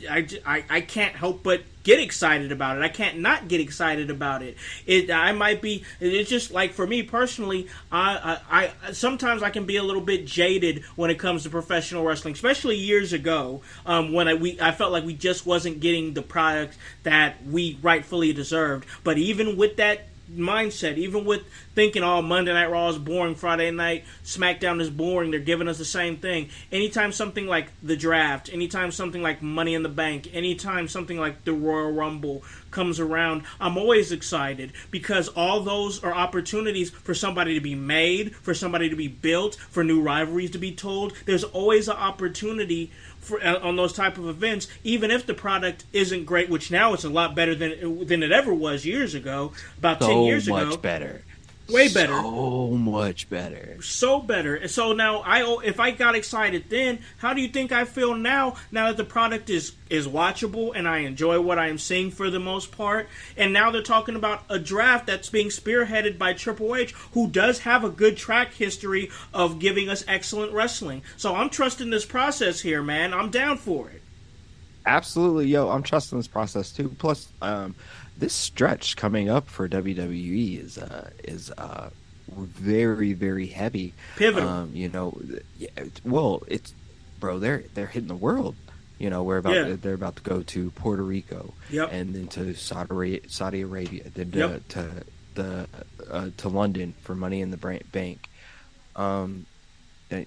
I can't help but get excited about it. I can't not get excited about it. It's just like, for me personally, I sometimes I can be a little bit jaded when it comes to professional wrestling, especially years ago, when I felt like we just wasn't getting the product that we rightfully deserved. But even with that mindset, even with thinking, Monday Night Raw is boring, Friday Night SmackDown is boring, they're giving us the same thing. Anytime something like the draft, anytime something like Money in the Bank, anytime something like the Royal Rumble comes around, I'm always excited, because all those are opportunities for somebody to be made, for somebody to be built, for new rivalries to be told. There's always an opportunity on those type of events, even if the product isn't great, which now it's a lot better than it ever was years ago, about 10 years ago. So much better. Way better. So much better. So better. So now, if I got excited then, how do you think I feel now that the product is watchable and I enjoy what I am seeing for the most part? And now they're talking about a draft that's being spearheaded by Triple H, who does have a good track history of giving us excellent wrestling. So I'm trusting this process here, man. I'm down for it. Absolutely, yo. I'm trusting this process too. Plus, this stretch coming up for WWE is very, very heavy. Pivotal. It's they're hitting the world. They're about to go to Puerto Rico, yep, and then to Saudi Arabia, then to the to London for Money in the Bank. Um, eh,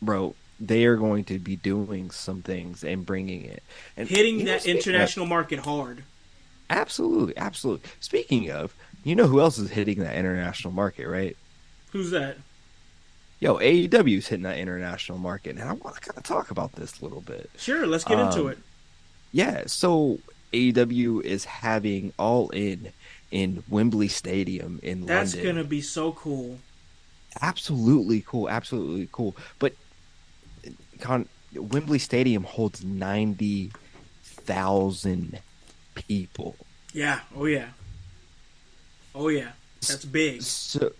bro, they are going to be doing some things and bringing it and Hitting you know, that international market hard. absolutely, absolutely. Speaking of, you know who else is hitting that international market, right? Who's that? Yo, AEW is hitting that international market, and I want to kind of talk about this a little bit. Sure, let's get into it. Yeah, so AEW is having All in Wembley Stadium in That's London. gonna be so cool. Absolutely cool, absolutely cool. But Wembley Stadium holds 90,000 people. Yeah. Oh yeah. Oh yeah. That's big. So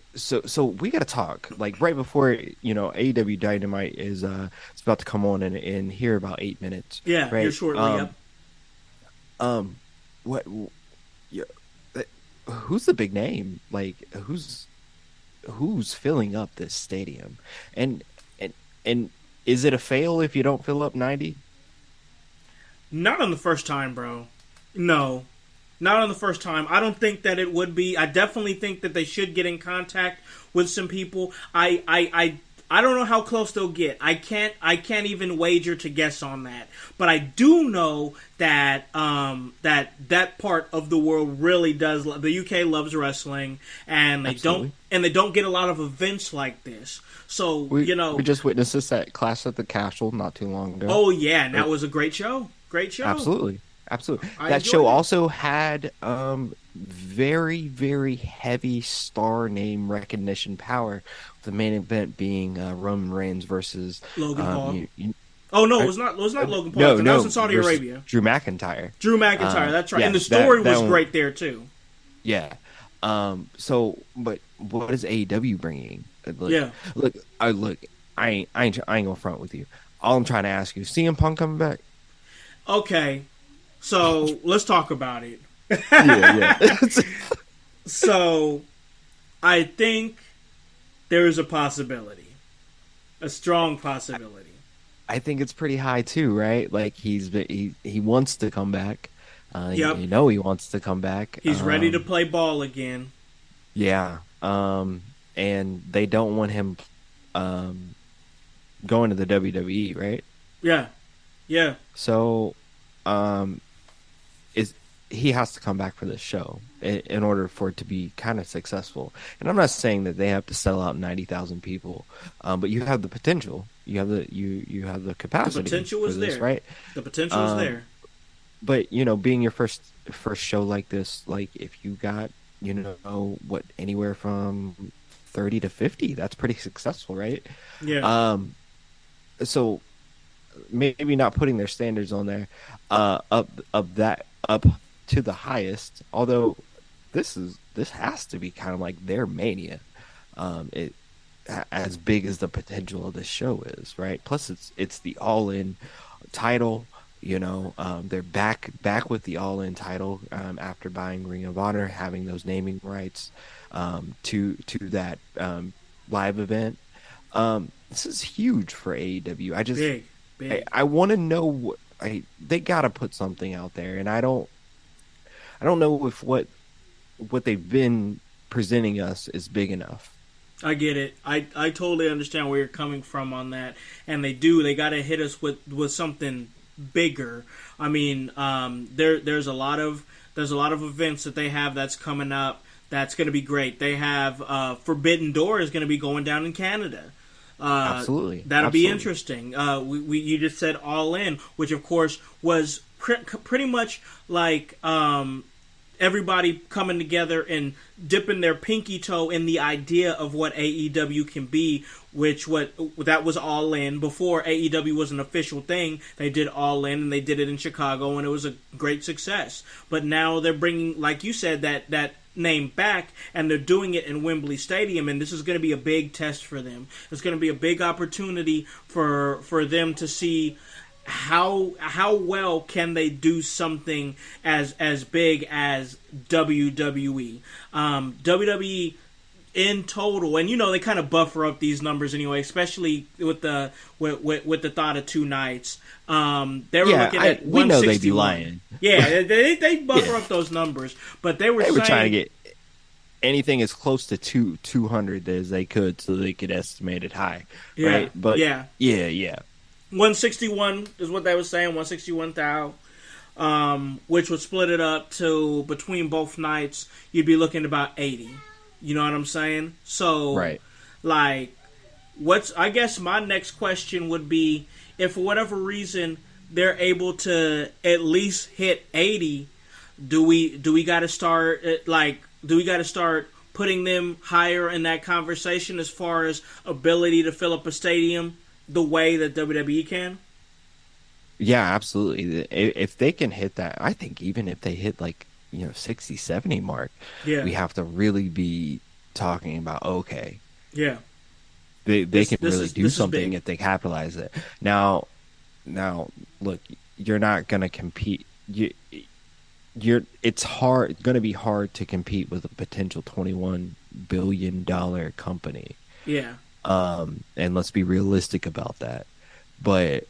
we got to talk like right before AEW Dynamite is it's about to come on in here about 8 minutes. Yeah, right? here shortly. Yep. What? Yeah, who's the big name? Like who's filling up this stadium? And is it a fail if you don't fill up 90? Not on the first time, bro. No. Not on the first time. I don't think that it would be. I definitely think that they should get in contact with some people. I don't know how close they'll get. I can't even wager to guess on that. But I do know that that part of the world really does. The UK loves wrestling, and they Absolutely. don't get a lot of events like this. So We just witnessed this at Clash at the Castle not too long ago. Oh yeah, and that was a great show. Great show. Absolutely. I That show enjoyed it. also had very, very heavy star name recognition power. The main event being Roman Reigns versus Logan Paul. you- Oh no, it was not Logan Paul. no, That was in Saudi versus Arabia. Drew McIntyre. Drew McIntyre. That's right. yeah, And the story that was one- great there too. Yeah. So, but what is AEW bringing? Look, Yeah. Look. I ain't gonna front with you. All I'm trying to ask you: CM Punk coming back? Okay, so let's talk about it. Yeah. So, I think there is a possibility, a strong possibility. I think it's pretty high too, right? Like he wants to come back. Yep. You know he wants to come back. He's ready to play ball again. Yeah. And they don't want him going to the WWE, right? Yeah, yeah. So, he has to come back for this show in order for it to be kind of successful. And I'm not saying that they have to sell out 90,000 people, but you have the potential. You have the capacity. The potential is this, there, right? The potential is there. But being your first show like this, like if you got anywhere from 30 to 50, that's pretty successful, right? Yeah. So maybe not putting their standards on there up to the highest, although this has to be kind of like their mania, it as big as the potential of this show is, right? Plus it's the All In title. They're back with the All In title after buying Ring of Honor, having those naming rights to that live event. This is huge for AEW. I just big. I want to know they got to put something out there, and I don't know if what they've been presenting us is big enough. I get it. I totally understand where you're coming from on that, and they got to hit us with something bigger. I mean, there's a lot of events that they have that's coming up that's going to be great. They have Forbidden Door is going to be going down in Canada. Absolutely, that'll be interesting. You just said All In, which of course was pretty much like everybody coming together and dipping their pinky toe in the idea of what AEW can be, that was All In. Before AEW was an official thing, they did All In, and they did it in Chicago, and it was a great success. But now they're bringing, like you said, that name back, and they're doing it in Wembley Stadium, and this is going to be a big test for them. It's going to be a big opportunity for them to see how well can they do something as big as WWE. WWE in total, and they kind of buffer up these numbers anyway, especially with the thought of 2 nights. They were looking at 161. We know they'd be lying. Yeah, they buffer up those numbers, but they were trying to get. anything as close to 200 as they could, so they could estimate it high, Yeah, right? But yeah. yeah. 161 is what they were saying. 161 thou, which would split it up to between both nights. You'd be looking at about 80. You know what I'm saying? So, Right. like, I guess my next question would be, if for whatever reason they're able to at least hit 80, do we got to start putting them higher in that conversation as far as ability to fill up a stadium the way that WWE can? Yeah, absolutely. If they can hit that, I think even if they hit like, 60, 70 mark, Yeah, we have to really be talking about, okay, yeah. they can really do This is something big. if they capitalize it. Now, look, you're not going to compete. It's going to be hard to compete with a potential $21 billion company. Yeah, And let's be realistic about that. But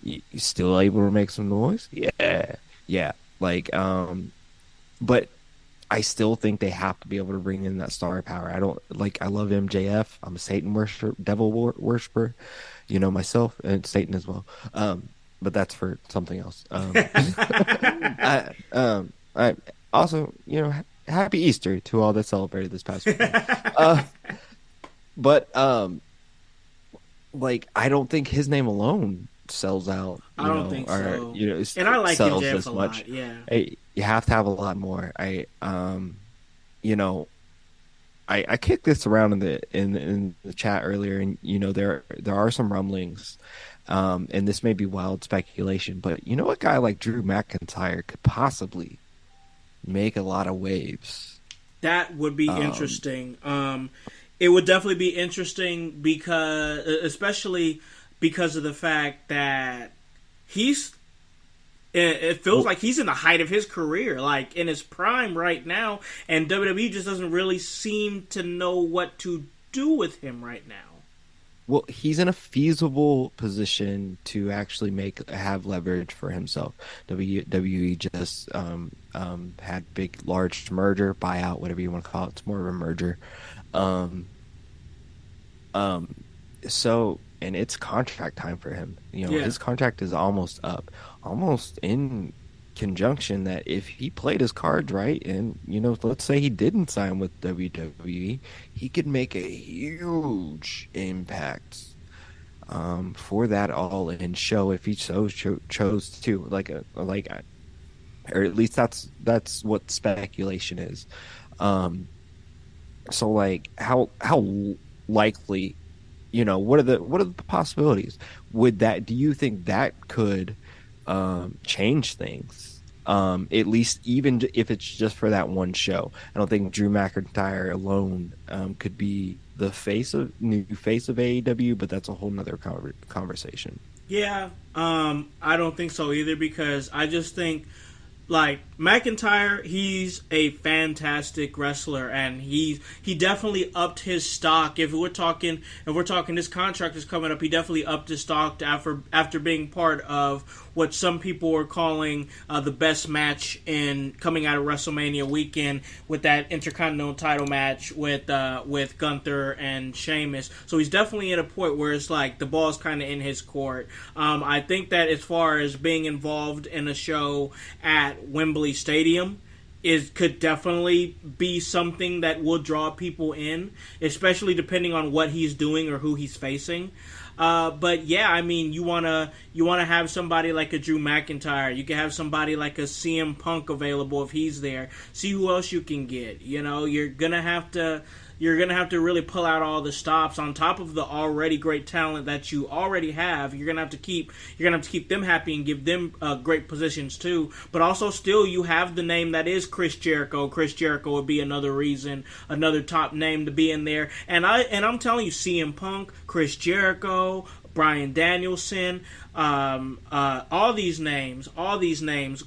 you still able to make some noise? Yeah. Like, but I still think they have to be able to bring in that star power. I love MJF. I'm a Satan worshiper, devil worshiper, myself, and Satan as well. But that's for something else. I also, happy Easter to all that celebrated this past weekend. But like, I don't think his name alone sells out. I don't think so. And I like sells MJF this a much. lot. Yeah, You have to have a lot more. You know, I kicked this around in the chat earlier, and there are some rumblings, and this may be wild speculation, but a guy like Drew McIntyre could possibly make a lot of waves. that would be interesting. It would definitely be interesting because, especially because of the fact that he's. It feels like he's in the height of his career, like in his prime right now, and WWE just doesn't really seem to know what to do with him right now. Well, he's in a feasible position to actually have leverage for himself. WWE just had large merger, buyout, whatever you want to call it. It's more of a merger. Um, so, and it's contract time for him. His contract is almost up, almost in conjunction that if he played his cards right, and let's say he didn't sign with WWE, he could make a huge impact for that all-in show if he chose to, or at least that's what speculation is. So like, how likely, what are the possibilities? Do you think that could change things? At least even if it's just for that one show. I don't think Drew McIntyre alone could be the new face of AEW, but that's a whole nother conversation. Yeah, I don't think so either, because I just think, like, McIntyre, he's a fantastic wrestler, and he definitely upped his stock. If we're talking this contract is coming up, he definitely upped his stock after being part of what some people were calling the best match in coming out of WrestleMania weekend, with that Intercontinental title match with Gunther and Sheamus. So he's definitely at a point where it's like the ball's kind of in his court. I think that as far as being involved in a show at Wembley Stadium could definitely be something that will draw people in, especially depending on what he's doing or who he's facing. But yeah, I mean, you wanna have somebody like a Drew McIntyre. You can have somebody like a CM Punk available if he's there. See who else you can get. You're gonna have to really pull out all the stops on top of the already great talent that you already have. You're gonna have to keep them happy and give them great positions too. But also, still, you have the name that is Chris Jericho. Chris Jericho would be another reason, another top name to be in there. And I'm telling you, CM Punk, Chris Jericho, Bryan Danielson, all these names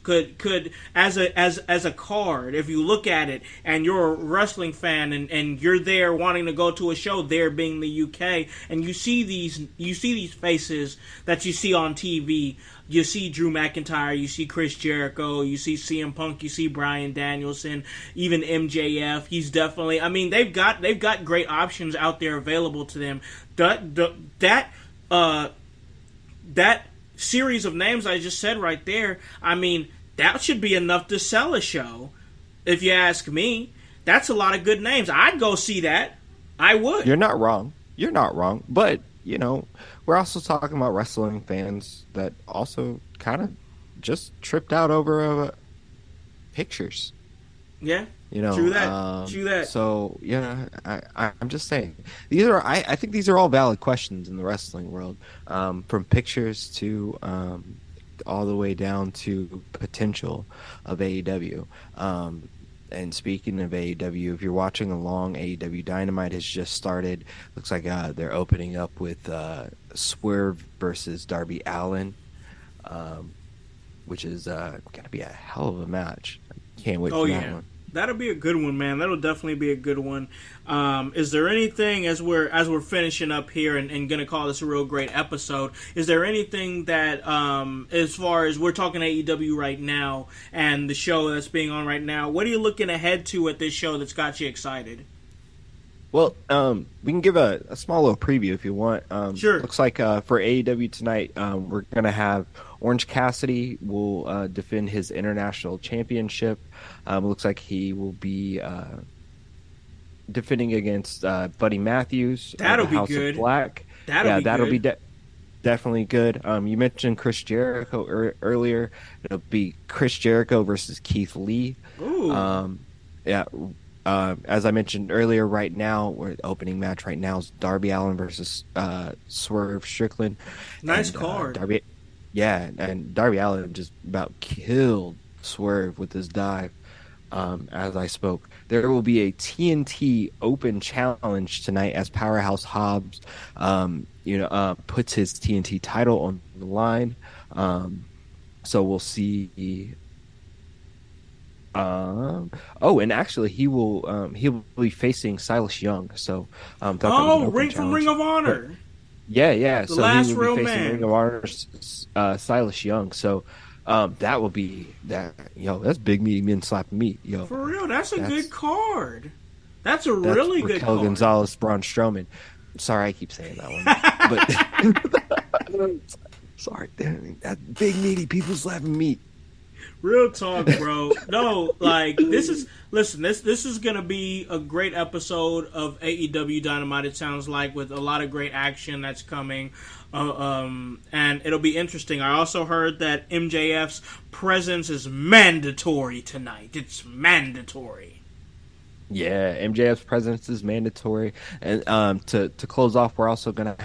could as a card, if you look at it and you're a wrestling fan and you're there wanting to go to a show, there being the UK, and you see these faces that you see on TV. You see Drew McIntyre, you see Chris Jericho, you see CM Punk, you see Bryan Danielson, even MJF. He's definitely. I mean, they've got great options out there available to them. That series of names I just said right there. I mean, that should be enough to sell a show. If you ask me, that's a lot of good names. I'd go see that. I would. You're not wrong. But we're also talking about wrestling fans that also kind of just tripped out over pictures. Yeah, true that. So yeah, I'm just saying I think these are all valid questions in the wrestling world, from pictures to all the way down to potential of AEW. And speaking of AEW, if you're watching along, AEW Dynamite has just started. Looks like they're opening up with Swerve versus Darby Allin, which is going to be a hell of a match. Can't wait for that one. That'll be a good one, man. That'll definitely be a good one. Is there anything, as we're finishing up here and going to call this a real great episode, is there anything that, as far as we're talking AEW right now and the show that's being on right now, what are you looking ahead to at this show that's got you excited? Well, we can give a small little preview if you want. Sure. Looks like for AEW tonight, we're going to have Orange Cassidy will defend his international championship. Looks like he will be defending against Buddy Matthews. That'll of be House good. Of Black. That'll be definitely good. You mentioned Chris Jericho earlier. It'll be Chris Jericho versus Keith Lee. Ooh. As I mentioned earlier, right now, the opening match right now is Darby Allin versus Swerve Strickland. Nice card. And Darby Allin just about killed Swerve with his dive. As I spoke, there will be a TNT Open Challenge tonight as Powerhouse Hobbs, puts his TNT title on the line. So we'll see. And actually, he'll be facing Silas Young. So, Ring from Ring of Honor. Yeah. The last he will real be facing man. Ring of Honor, Silas Young. So, that will be that. That's big meaty men slapping meat. For real, that's a good card. That's a really good Raquel card. Gonzalez, Braun Strowman. Sorry, I keep saying that one, but sorry, that big meaty people slapping meat. Real talk, bro. No, this is gonna be a great episode of AEW Dynamite. It sounds like, with a lot of great action that's coming, and it'll be interesting. I also heard that MJF's presence is mandatory tonight. It's mandatory. Yeah, MJF's presence is mandatory, and to close off, we're also gonna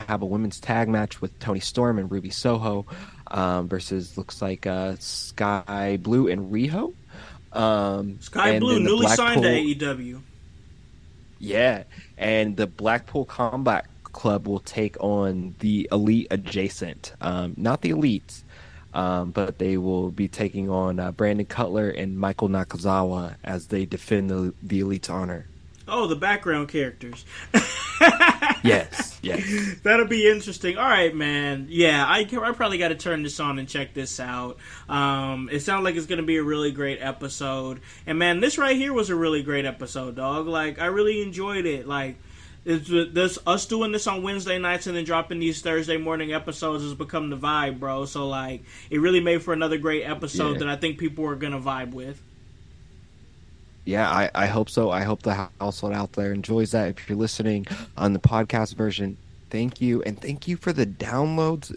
have a women's tag match with Toni Storm and Ruby Soho. Versus looks like Sky Blue and Riho. Sky Blue, newly signed to AEW. Yeah, and the Blackpool Combat Club will take on the Elite Adjacent. Not the Elites, but they will be taking on Brandon Cutler and Michael Nakazawa as they defend the Elite's honor. Oh, the background characters. Yes. That'll be interesting. All right, man. Yeah, I probably got to turn this on and check this out. It sounds like it's going to be a really great episode. And, man, this right here was a really great episode, dog. I really enjoyed it. Us doing this on Wednesday nights and then dropping these Thursday morning episodes has become the vibe, bro. So, it really made for another great episode that I think people are going to vibe with. Yeah, I hope so. I hope the household out there enjoys that. If you're listening on the podcast version, thank you. And thank you for the downloads.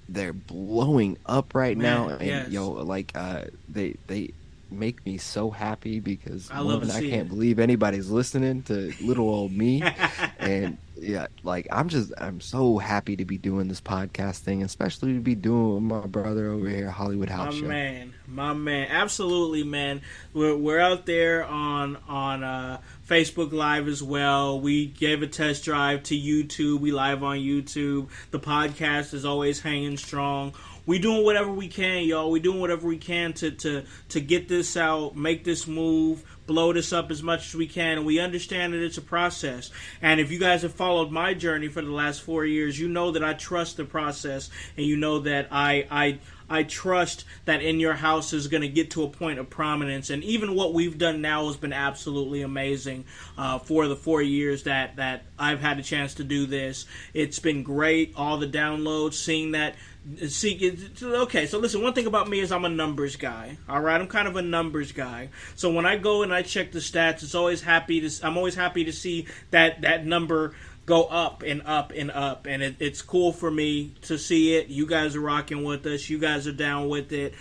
They're blowing up right now. And, yes. They make me so happy because I can't believe anybody's listening to little old me. And yeah, I'm so happy to be doing this podcast thing, especially to be doing with my brother over here, Hollywood House Show. My man, absolutely, man. We're out there on Facebook Live as well. We gave a test drive to YouTube. We live on YouTube. The podcast is always hanging strong. We doing whatever we can, y'all. We doing whatever we can to get this out, make this move, blow this up as much as we can. And we understand that it's a process. And if you guys have followed my journey for the last 4 years, you know that I trust the process, and you know that I trust that In Your House is going to get to a point of prominence. And even what we've done now has been absolutely amazing for the 4 years that I've had a chance to do this. It's been great. All the downloads, seeing that. Okay, so listen, one thing about me is I'm a numbers guy. All right, I'm kind of a numbers guy. So when I go and I check the stats, I'm always happy to see that number go up and up and up, and it's cool for me to see it. You guys are rocking with us. You guys are down with it.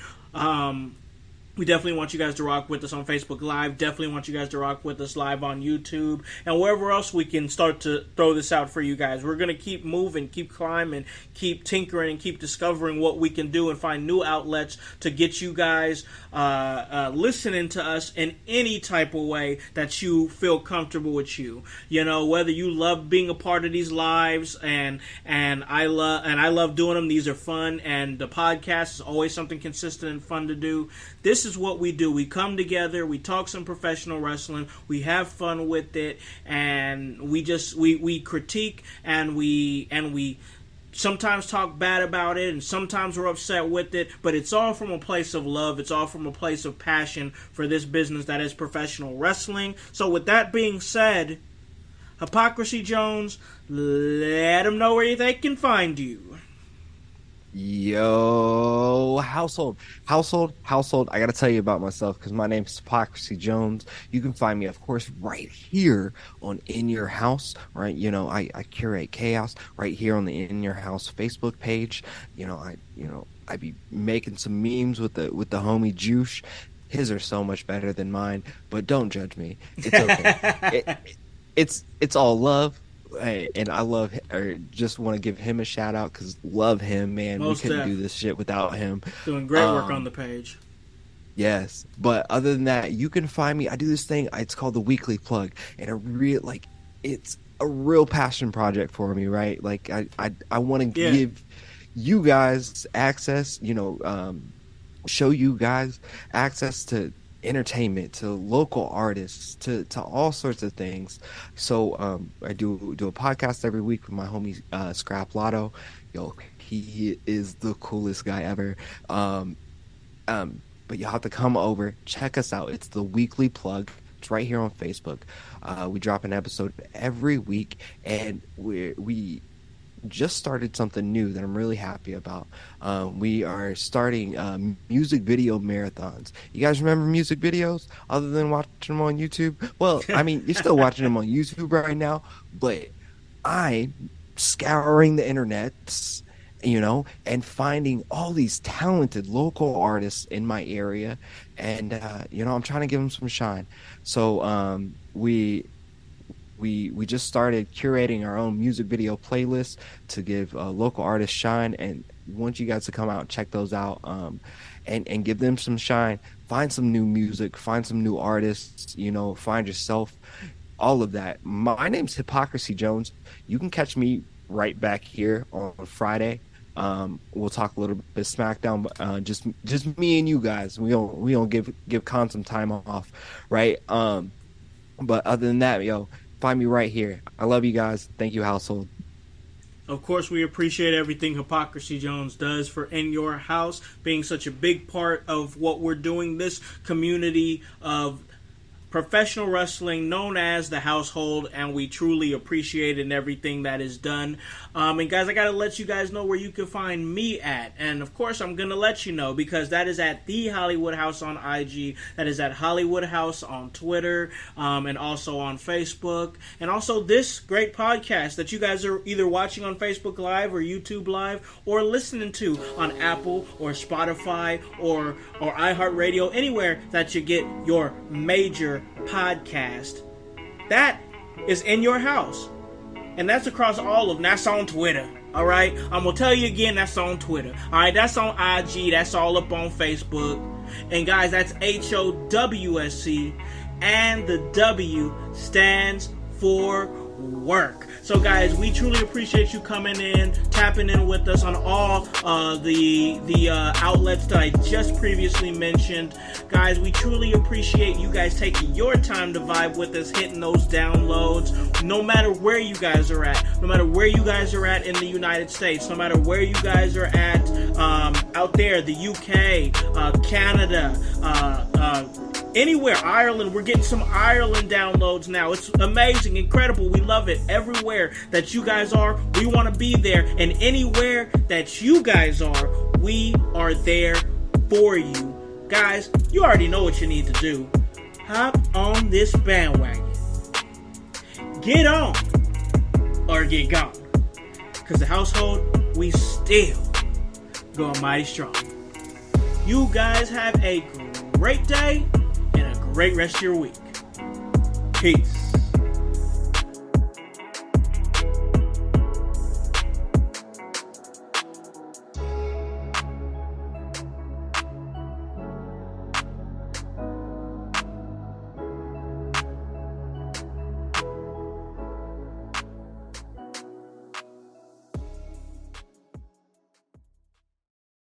We definitely want you guys to rock with us on Facebook Live. Definitely want you guys to rock with us live on YouTube. And wherever else we can start to throw this out for you guys. We're going to keep moving, keep climbing, keep tinkering, and keep discovering what we can do and find new outlets to get you guys listening to us in any type of way that you feel comfortable with you. You know, whether you love being a part of these lives and I love doing them. These are fun, and the podcast is always something consistent and fun to do. This is what we do. We come together, we talk some professional wrestling, we have fun with it, and we critique and we sometimes talk bad about it, and sometimes we're upset with it, but it's all from a place of love. It's all from a place of passion for this business that is professional wrestling. So with that being said, Hypocrisy Jones, let them know where they can find you. Yo, household. I gotta tell you about myself, because my name's Hypocrisy Jones. You can find me, of course, right here on In Your House, right? You know, I curate chaos right here on the In Your House Facebook page. I be making some memes with the homie Juice. His are so much better than mine, but don't judge me. It's okay. It's all love. Hey, and I just want to give him a shout out, because love him, man. We couldn't do this shit without him. Doing great work on the page. Yes, but other than that, you can find me. I do this thing. It's called the Weekly Plug, and it's a real passion project for me, right? Like I want to give you guys access. Show you guys access to entertainment, to local artists, to all sorts of things. So I do a podcast every week with my homie Scrap Lotto. Yo, he is the coolest guy ever. But you have to come over, check us out. It's the Weekly Plug. It's right here on Facebook. We drop an episode every week, and we just started something new that I'm really happy about. We are starting music video marathons. You guys remember music videos other than watching them on YouTube? Well, I mean, you're still watching them on YouTube right now, but I'm scouring the internet, and finding all these talented local artists in my area, and I'm trying to give them some shine. So we just started curating our own music video playlist to give local artists shine, and want you guys to come out and check those out, and give them some shine. Find some new music, find some new artists, find yourself, all of that. My name's Hypocrisy Jones. You can catch me right back here on Friday. We'll talk a little bit of SmackDown, but just me and you guys. We don't give Khan some time off, right? But other than that, find me right here. I love you guys. Thank you, household. Of course, we appreciate everything Hypocrisy Jones does for In Your House, being such a big part of what we're doing, this community of professional wrestling known as the household, and we truly appreciate it and everything that is done. And guys, I gotta let you guys know where you can find me at, and of course I'm gonna let you know, because that is at The Hollywood House on IG, that is at Hollywood House on Twitter, and also on Facebook, and also this great podcast that you guys are either watching on Facebook Live or YouTube Live, or listening to on Apple or Spotify or iHeartRadio, anywhere that you get your major podcast. That is In Your House, and that's across all of them. That's on Twitter. All right, I'm gonna tell you again, that's on Twitter. All right, that's on IG. That's all up on Facebook. And guys, that's HOWSC. and the W stands for work. So guys, we truly appreciate you coming in, tapping in with us on all the outlets that I just previously mentioned. Guys, we truly appreciate you guys taking your time to vibe with us, hitting those downloads, no matter where you guys are at, no matter where you guys are at in the United States, no matter where you guys are at out there, the UK, Canada, anywhere, Ireland. We're getting some Ireland downloads now. It's amazing, incredible. We love it. Everywhere that you guys are, we want to be there. And anywhere that you guys are, we are there for you. Guys, you already know what you need to do. Hop on this bandwagon. Get on or get gone. Because the household, we still going mighty strong. You guys have a great day. Great rest of your week. Peace.